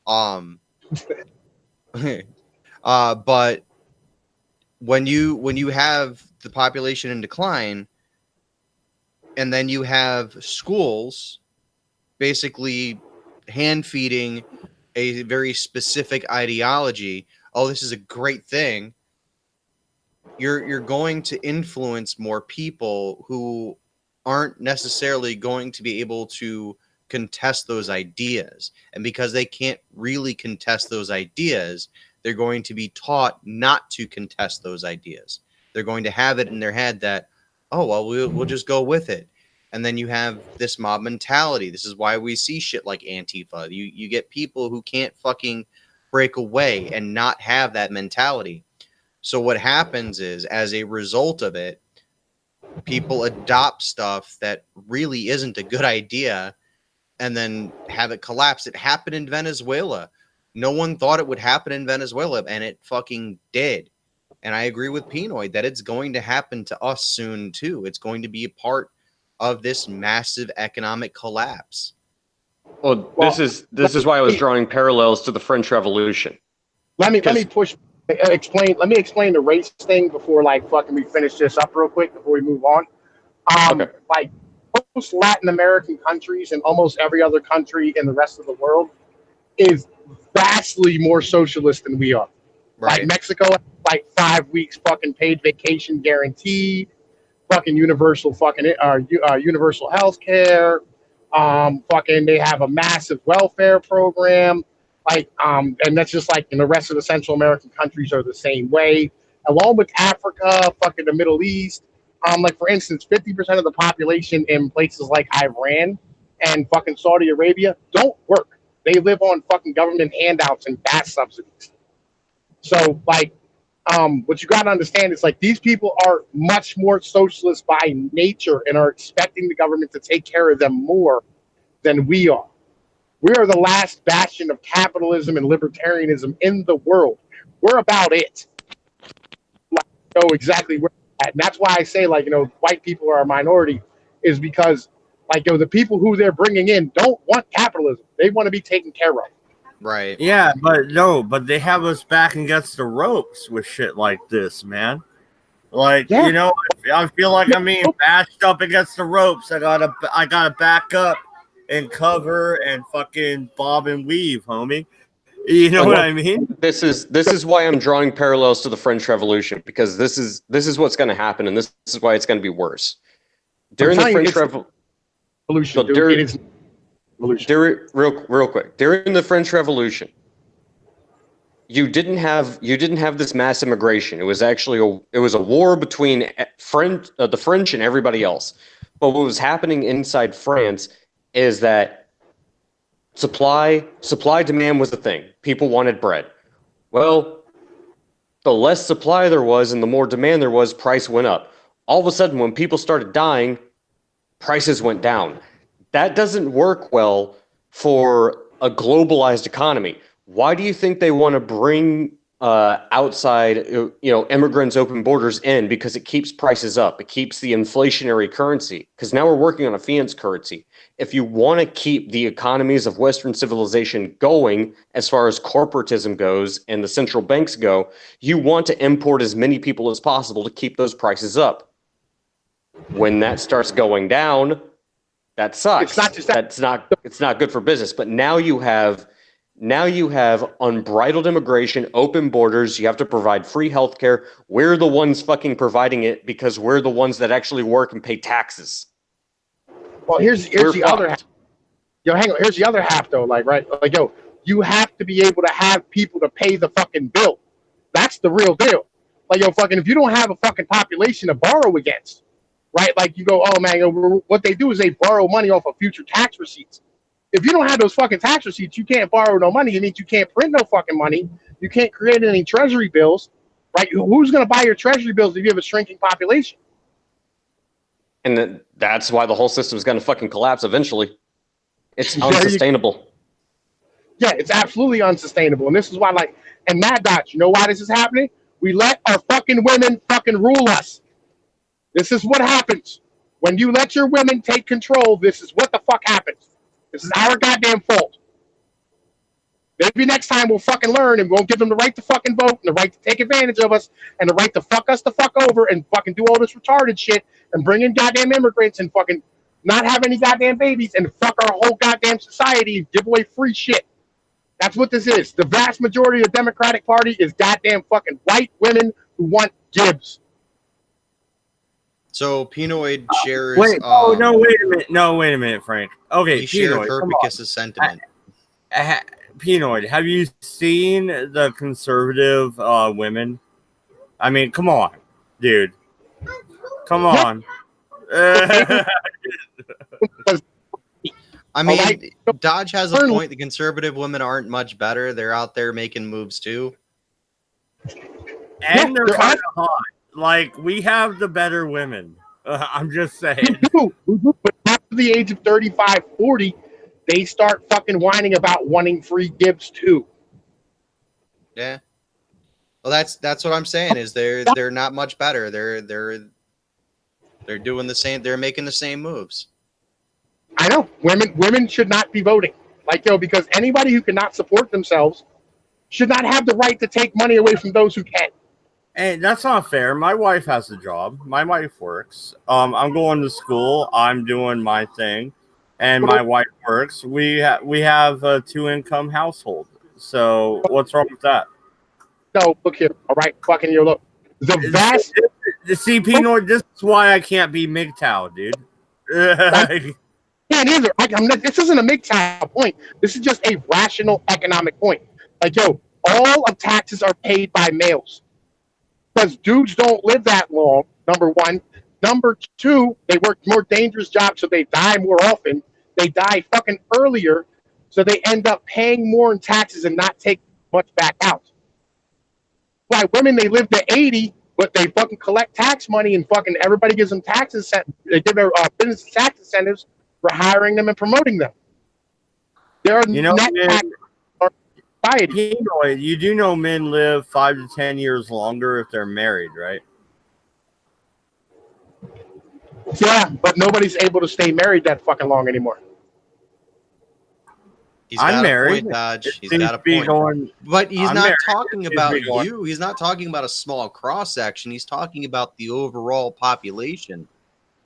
But when you have the population in decline, and then you have schools basically hand feeding a very specific ideology. Oh, this is a great thing. You're going to influence more people who aren't necessarily going to be able to contest those ideas. And because they can't really contest those ideas, they're going to be taught not to contest those ideas. They're going to have it in their head that, oh, well, we'll just go with it. And then you have this mob mentality. This is why we see shit like Antifa. You get people who can't fucking break away and not have that mentality. So what happens is, as a result of it, people adopt stuff that really isn't a good idea and then have it collapse. It happened in Venezuela. No one thought it would happen in Venezuela, and it fucking did. And I agree with Pinoy that it's going to happen to us soon too. It's going to be a part of this massive economic collapse. Well, this is why I was drawing parallels to the French Revolution. Let me explain the race thing before we finish this up real quick before we move on. Okay. Like most Latin American countries and almost every other country in the rest of the world is vastly more socialist than we are. Right. Like Mexico, 5 weeks fucking paid vacation guaranteed, fucking universal universal health care. They have a massive welfare program. And that's just in the rest of the Central American countries are the same way. Along with Africa, the Middle East. For instance, 50% of the population in places like Iran and Saudi Arabia don't work. They live on government handouts and gas subsidies. So what you got to understand is these people are much more socialist by nature and are expecting the government to take care of them more than we are. We are the last bastion of capitalism and libertarianism in the world. We're about it. Know exactly where we're at. And that's why I say white people are a minority, is because the people who they're bringing in don't want capitalism. They want to be taken care of. Right. Yeah, but they have us back against the ropes with shit like this, man. I feel like I'm being bashed up against the ropes. I gotta back up and cover and fucking bob and weave, homie. You know what I mean? This is why I'm drawing parallels to the French Revolution, because this is what's going to happen, and this is why it's going to be worse. During the French Revolution, real quick, during the French Revolution, you didn't have this mass immigration. It was actually a war between the French and everybody else. But what was happening inside France is that supply demand was the thing. People wanted bread. Well, the less supply there was and the more demand there was, price went up. All of a sudden, when people started dying, prices went down. That doesn't work well for a globalized economy. Why do you think they want to bring outside, immigrants, open borders in? Because it keeps prices up. It keeps the inflationary currency. Because now we're working on a fiat currency. If you want to keep the economies of Western civilization going, as far as corporatism goes and the central banks go, you want to import as many people as possible to keep those prices up. When that starts going down, that sucks. It's not just that. It's not good for business. But now you have unbridled immigration, open borders. You have to provide free healthcare. We're the ones fucking providing it because we're the ones that actually work and pay taxes. Well, here's the other half. Hang on. Here's the other half, though. You have to be able to have people to pay the fucking bill. That's the real deal. Like, yo, fucking, if you don't have a fucking population to borrow against, right? Like, you go, oh man, what they do is they borrow money off of future tax receipts. If you don't have those fucking tax receipts, you can't borrow no money. It means you can't print no fucking money. You can't create any treasury bills, right? Who's going to buy your treasury bills if you have a shrinking population? And that's why the whole system is going to fucking collapse eventually. It's unsustainable. Yeah, it's absolutely unsustainable. And this is why, like, and Mad Dot, you know why this is happening? We let our fucking women fucking rule us. This is what happens. When you let your women take control, this is what the fuck happens. This is our goddamn fault. Maybe next time we'll fucking learn and we'll give them the right to fucking vote and the right to take advantage of us and the right to fuck us the fuck over and fucking do all this retarded shit and bring in goddamn immigrants and fucking not have any goddamn babies and fuck our whole goddamn society and give away free shit. That's what this is. The vast majority of the Democratic Party is goddamn fucking white women who want Gibbs. So Pinoid shares. Wait, wait a minute. No, wait a minute, Frank. Okay, he shared Pinoid, Herpicus's sentiment. Pinoid, have you seen the conservative women? I mean, come on, dude. Come on. I mean, Dodge has a point. The conservative women aren't much better. They're out there making moves too. And they're kind of hot. Like, we have the better women. I'm just saying. We do. But after the age of 35, 40, they start fucking whining about wanting free Gibbs too. Yeah. Well, that's what I'm saying. Is they're not much better. They're doing the same. They're making the same moves. I know women should not be voting. Like, yo, because anybody who cannot support themselves should not have the right to take money away from those who can. Hey, that's not fair. My wife has a job. My wife works. I'm going to school. I'm doing my thing, and my wife works. We have a 2-income household. So what's wrong with that? No, look here. All right, fucking you. Look, the vast. See, Pinoid, this is why I can't be MGTOW, dude. Can't either. This isn't a MGTOW point. This is just a rational economic point. Like, yo, all of taxes are paid by males. Because dudes don't live that long, number one. Number two, they work more dangerous jobs, so they die more often. They die fucking earlier, so they end up paying more in taxes and not take much back out. Why women, they live to 80, but they fucking collect tax money and fucking everybody gives them taxes. They give their business tax incentives for hiring them and promoting them. There are net tax. You do know men live 5 to 10 years longer if they're married, right? Yeah, but nobody's able to stay married that fucking long anymore. I'm married. Point, Dodge. He's got a point. But he's not talking about you. He's not talking about a small cross section. He's talking about the overall population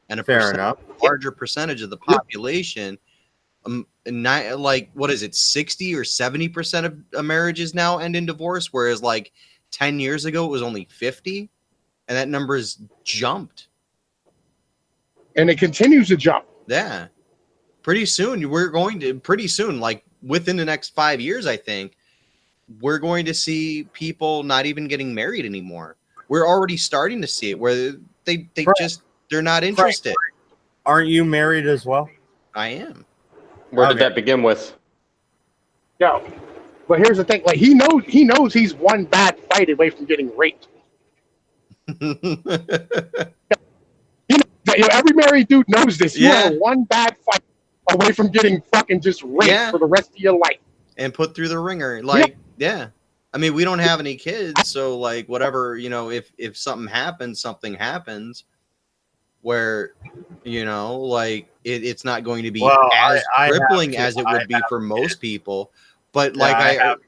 and a larger percentage of the population. Like, what is it, 60 or 70% of marriages now end in divorce, whereas like 10 years ago it was only 50, and that number has jumped. And it continues to jump. Yeah. Pretty soon, like within the next 5 years, I think, we're going to see people not even getting married anymore. We're already starting to see it where they're not interested. Aren't you married as well? I am. Where did that begin with? No, but here's the thing: like he knows he's one bad fight away from getting raped. Every married dude knows this. You are one bad fight away from getting fucking just raped for the rest of your life and put through the ringer. Like, I mean, we don't have any kids, so like whatever, if something happens. Where, like it's not going to be as crippling as it would be for most people. But like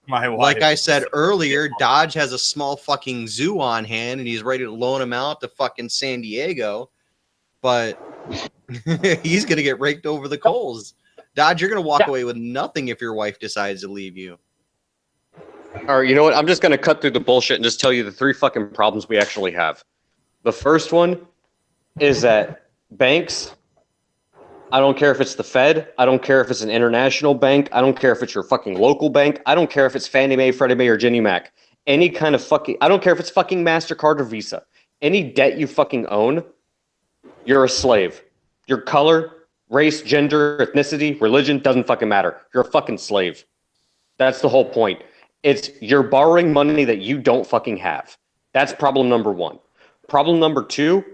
I said earlier, Dodge has a small fucking zoo on hand and he's ready to loan him out to fucking San Diego. But he's going to get raked over the coals. Dodge, you're going to walk away with nothing if your wife decides to leave you. All right, you know what? I'm just going to cut through the bullshit and just tell you the 3 fucking problems we actually have. The first one is that banks, I don't care if it's the Fed, I don't care if it's an international bank, I don't care if it's your fucking local bank, I don't care if it's Fannie Mae, Freddie Mae, or Ginnie Mac. any kind of fucking, I don't care if it's fucking MasterCard or Visa, any debt you fucking own, you're a slave. Your color, race, gender, ethnicity, religion, doesn't fucking matter. You're a fucking slave. That's the whole point. It's you're borrowing money that you don't fucking have. That's problem number one. Problem number two,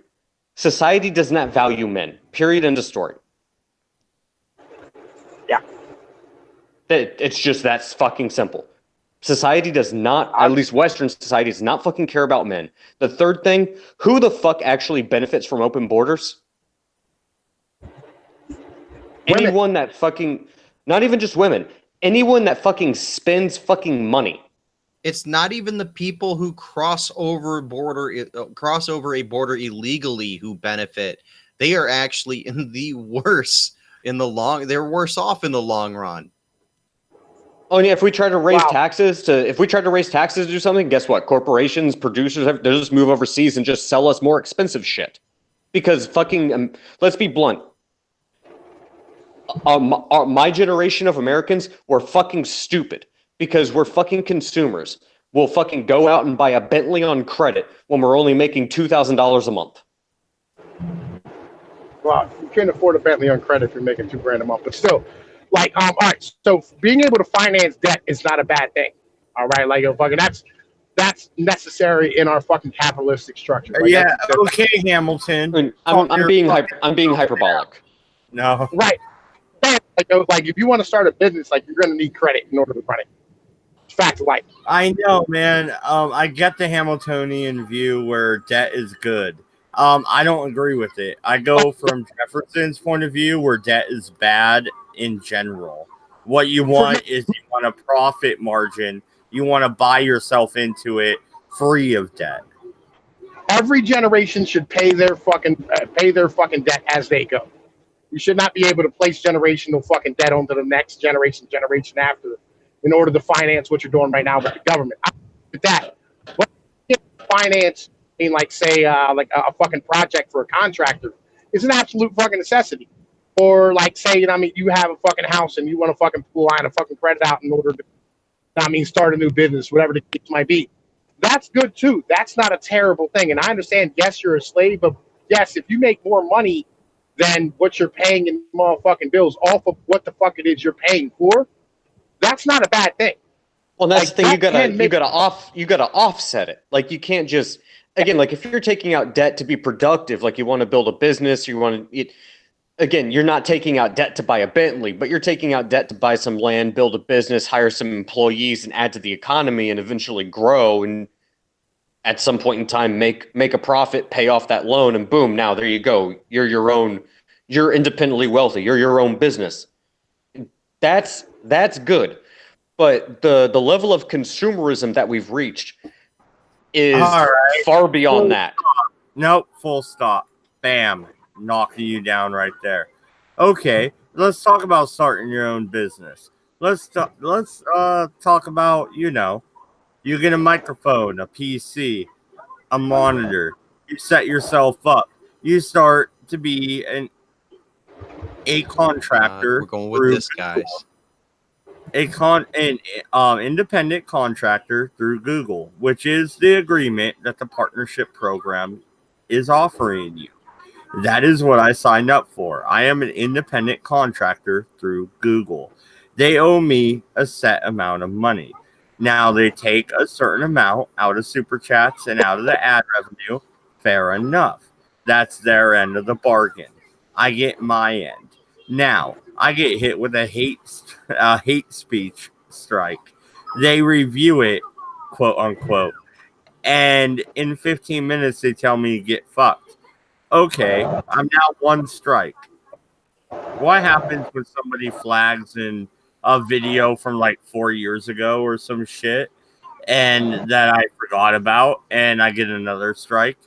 society does not value men. Period. End of story. Yeah. It's just that's fucking simple. Society does not, at least Western society, does not fucking care about men. The third thing, who the fuck actually benefits from open borders? Women. Anyone that fucking, not even just women, anyone that fucking spends fucking money. It's not even the people who cross over a border illegally who benefit. They are actually they're worse off in the long run. Oh, and yeah, if we try to raise taxes to do something, guess what? Corporations, producers, they'll just move overseas and just sell us more expensive shit. Because fucking, let's be blunt. My generation of Americans were fucking stupid because we're fucking consumers. We'll fucking go out and buy a Bentley on credit when we're only making $2,000 a month. Well, you can't afford a Bentley on credit if you're making $2,000 a month, but still, like, all right. So being able to finance debt is not a bad thing. All right, like, fucking that's necessary in our fucking capitalistic structure. Right? Yeah. Okay, Hamilton. I'm being hyperbolic. No. Right. Like if you want to start a business, like you're going to need credit in order to run it. It's fact of life. I know, man. I get the Hamiltonian view where debt is good. I don't agree with it. I go from Jefferson's point of view where debt is bad in general. What you want is you want a profit margin. You want to buy yourself into it free of debt. Every generation should pay their fucking debt as they go. You should not be able to place generational fucking debt onto the next generation after in order to finance what you're doing right now with the government. With that, what finance in like say like a fucking project for a contractor is an absolute fucking necessity. Or like say, you have a fucking house and you want to fucking pull line of fucking credit out in order to start a new business, whatever the case might be. That's good too. That's not a terrible thing. And I understand, yes, you're a slave, but yes, if you make more money than what you're paying in motherfucking bills off of what the fuck it is you're paying for, that's not a bad thing. Well, that's the thing. You gotta offset it. Like you can't just, again, like if you're taking out debt to be productive, like you want to build a business, again, you're not taking out debt to buy a Bentley, but you're taking out debt to buy some land, build a business, hire some employees, and add to the economy, and eventually grow. And at some point in time, make a profit, pay off that loan, and boom, now there you go. You're independently wealthy. You're your own business. That's good. But the level of consumerism that we've reached is far beyond that. Nope, full stop. Bam. Knocking you down right there. Okay, let's talk about starting your own business. Let's talk about, you get a microphone, a PC, a monitor. You set yourself up. You start to be a contractor. We're going with this, guys. An independent contractor through Google, which is the agreement that the partnership program is offering you. That is what I signed up for. I am an independent contractor through Google. They owe me a set amount of money. Now they take a certain amount out of super chats and out of the ad revenue. Fair enough. That's their end of the bargain. I get my end. Now I get hit with a hate speech strike. They review it, quote unquote, and in 15 minutes they tell me to get fucked. Okay, I'm now one strike. What happens when somebody flags in a video from like 4 years ago or some shit and that I forgot about and I get another strike?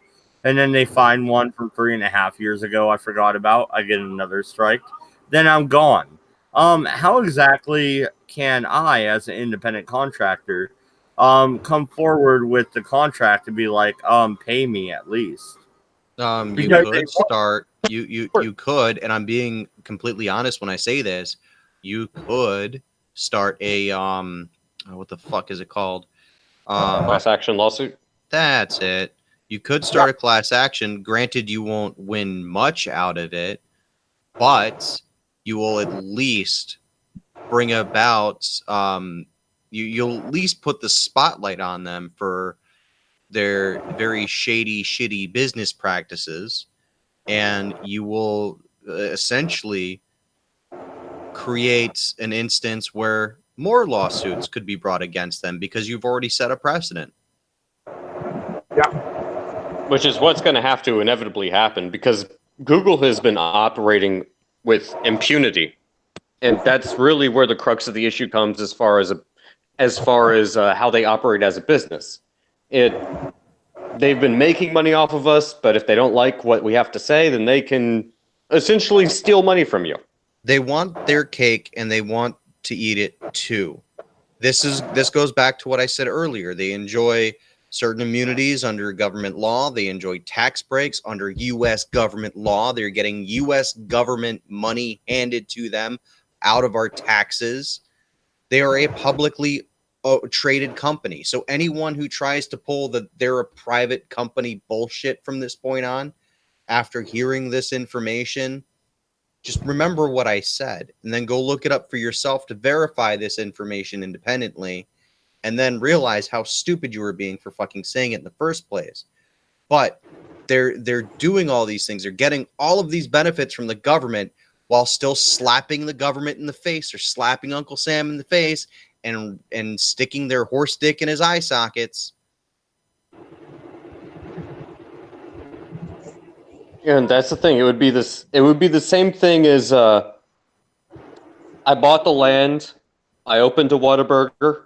And then they find one from 3.5 years ago I forgot about, I get another strike. Then I'm gone. How exactly can I, as an independent contractor, come forward with the contract to be like, pay me at least? You could start. You could, and I'm being completely honest when I say this. You could start a what the fuck is it called? Class action lawsuit. That's it. You could start a class action. Granted, you won't win much out of it, but you will at least bring about you'll at least put the spotlight on them for their very shady, shitty business practices, and you will essentially create an instance where more lawsuits could be brought against them because you've already set a precedent. Which is what's going to have to inevitably happen because Google has been operating with impunity, and that's really where the crux of the issue comes as far as how they operate as a business. They've been making money off of us, but if they don't like what we have to say, then they can essentially steal money from you. They want their cake and they want to eat it too. This goes back to what I said earlier. They enjoy certain immunities under government law. They enjoy tax breaks under U.S. government law. They're getting U.S. government money handed to them out of our taxes. They are a publicly traded company. So anyone who tries to pull that they're a private company bullshit from this point on, after hearing this information, just remember what I said and then go look it up for yourself to verify this information independently, and then realize how stupid you were being for fucking saying it in the first place. But they're doing all these things. They're getting all of these benefits from the government while still slapping the government in the face or slapping Uncle Sam in the face and sticking their horse dick in his eye sockets. And that's the thing. It would be the same thing as I bought the land, I opened a Whataburger,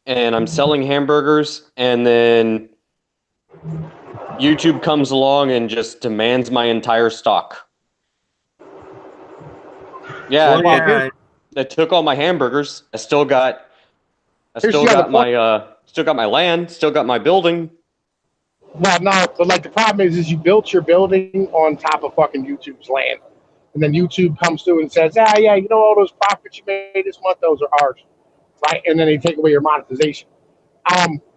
and I'm selling hamburgers, and then YouTube comes along and just demands my entire stock. Yeah, Well, yeah. They took all my hamburgers. I still got my land, still got my building. Well, no, but like the problem is you built your building on top of fucking YouTube's land, and then YouTube comes through and says, yeah, you know all those profits you made this month, those are ours, right? And then they take away your monetization.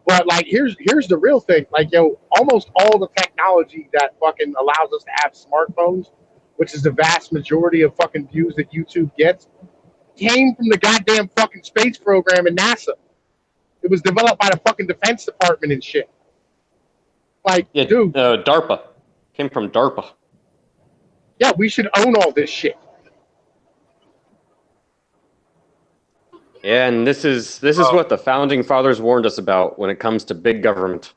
But like here's the real thing, like almost all the technology that fucking allows us to have smartphones, which is the vast majority of fucking views that YouTube gets, came from the goddamn fucking space program in NASA. It was developed by the fucking Defense Department and shit. Like, Yeah, dude. DARPA. Came from DARPA. Yeah, we should own all this shit. Yeah, and this is what the founding fathers warned us about when it comes to big government.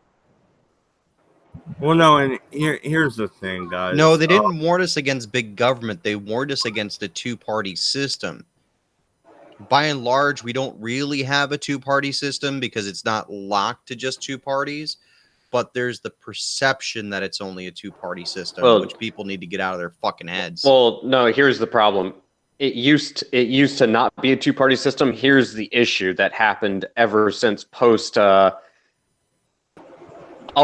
Well, no, and here's the thing, guys. No, they didn't warn us against big government. They warned us against a two-party system. By and large, we don't really have a two-party system because it's not locked to just two parties. But there's the perception that it's only a two-party system, which people need to get out of their fucking heads. Well, no, here's the problem. It used to not be a two-party system. Here's the issue that happened ever since post. I'll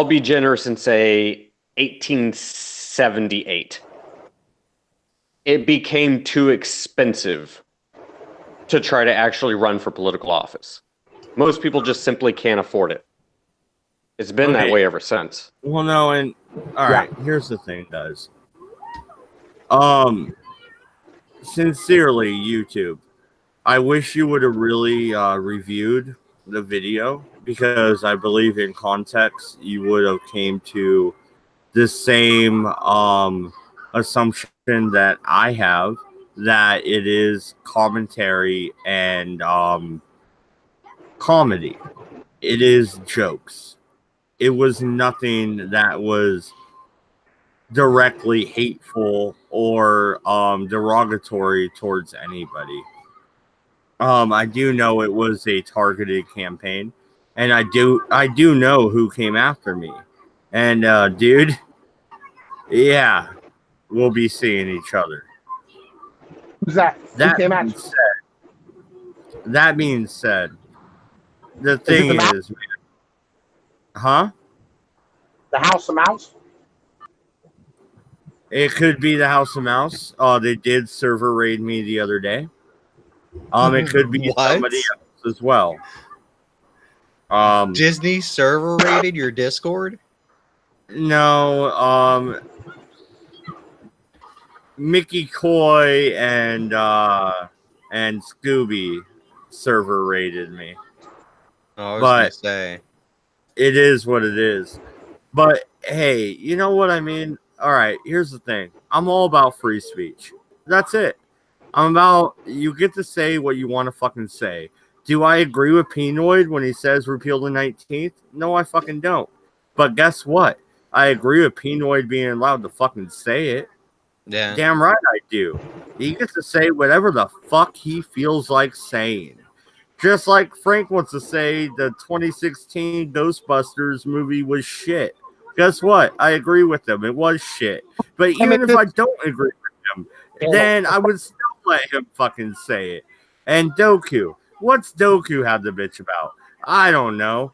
be generous and say 1878. It became too expensive to try to actually run for political office. Most people just simply can't afford it. It's been that way ever since. Well, no, and all right. Here's the thing, guys. Sincerely, YouTube, I wish you would have really reviewed the video, because I believe in context you would have came to the same assumption that I have, that it is commentary and comedy. It is jokes. It was nothing that was directly hateful or derogatory towards anybody. I do know it was a targeted campaign, and I do know who came after me. And dude, yeah, we'll be seeing each other. Who's that? That being said, the thing is, huh? The House of Mouse? It could be the House of Mouse. They did server raid me the other day. It could be somebody else as well. Disney server rated your Discord? No, Mickey Coy and Scooby server rated me. Oh, I was But gonna say. it is what it is. But hey, you know what I mean? All right, here's the thing. I'm all about free speech. That's it. I'm about you get to say what you want to fucking say. Do I agree with Penoid when he says repeal the 19th? No, I fucking don't. But guess what? I agree with Penoid being allowed to fucking say it. Yeah. Damn right I do. He gets to say whatever the fuck he feels like saying. Just like Frank wants to say the 2016 Ghostbusters movie was shit. Guess what? I agree with him. It was shit. But even if I don't agree with him, then I would still let him fucking say it. And Doku. What's Doku have to bitch about? I don't know.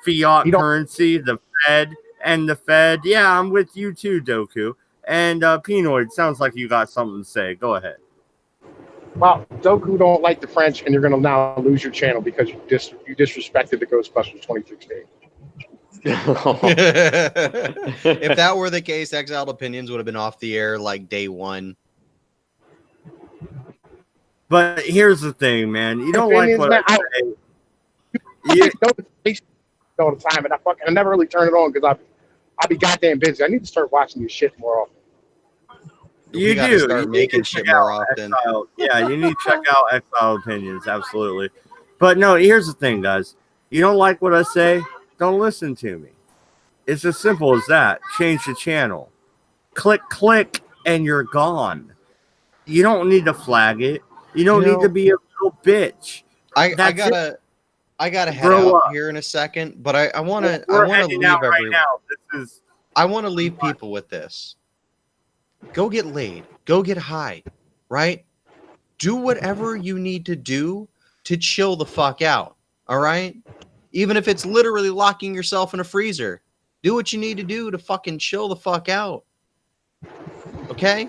Fiat currency, the Fed, and the Fed. Yeah, I'm with you too, Doku. And Penoid, sounds like you got something to say. Go ahead. Well, Doku don't like the French, and you're going to now lose your channel because you disrespected the Ghostbusters 2016. If that were the case, Exiled Opinions would have been off the air like day one. But here's the thing, man. You don't like what I say. All the time, and I never really turn it on because I be goddamn busy. I need to start watching this shit more often. You do start making shit more often. Yeah, you need to check out Exile Opinions, absolutely. But no, here's the thing, guys. You don't like what I say? Don't listen to me. It's as simple as that. Change the channel. Click, and you're gone. You don't need to flag it. You don't need to be a little bitch. I gotta head out here in a second, but I want to leave everyone. Right I want to leave people with this. Go get laid. Go get high. Right? Do whatever you need to do to chill the fuck out. All right? Even if it's literally locking yourself in a freezer. Do what you need to do to fucking chill the fuck out. Okay?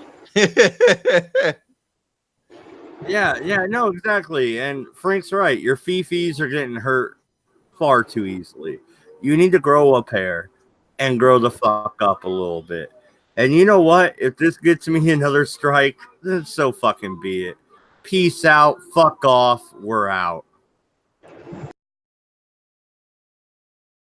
Yeah, no, exactly. And Frank's right. Your fifis are getting hurt far too easily. You need to grow a pair and grow the fuck up a little bit. And you know what? If this gets me another strike, then so fucking be it. Peace out. Fuck off. We're out.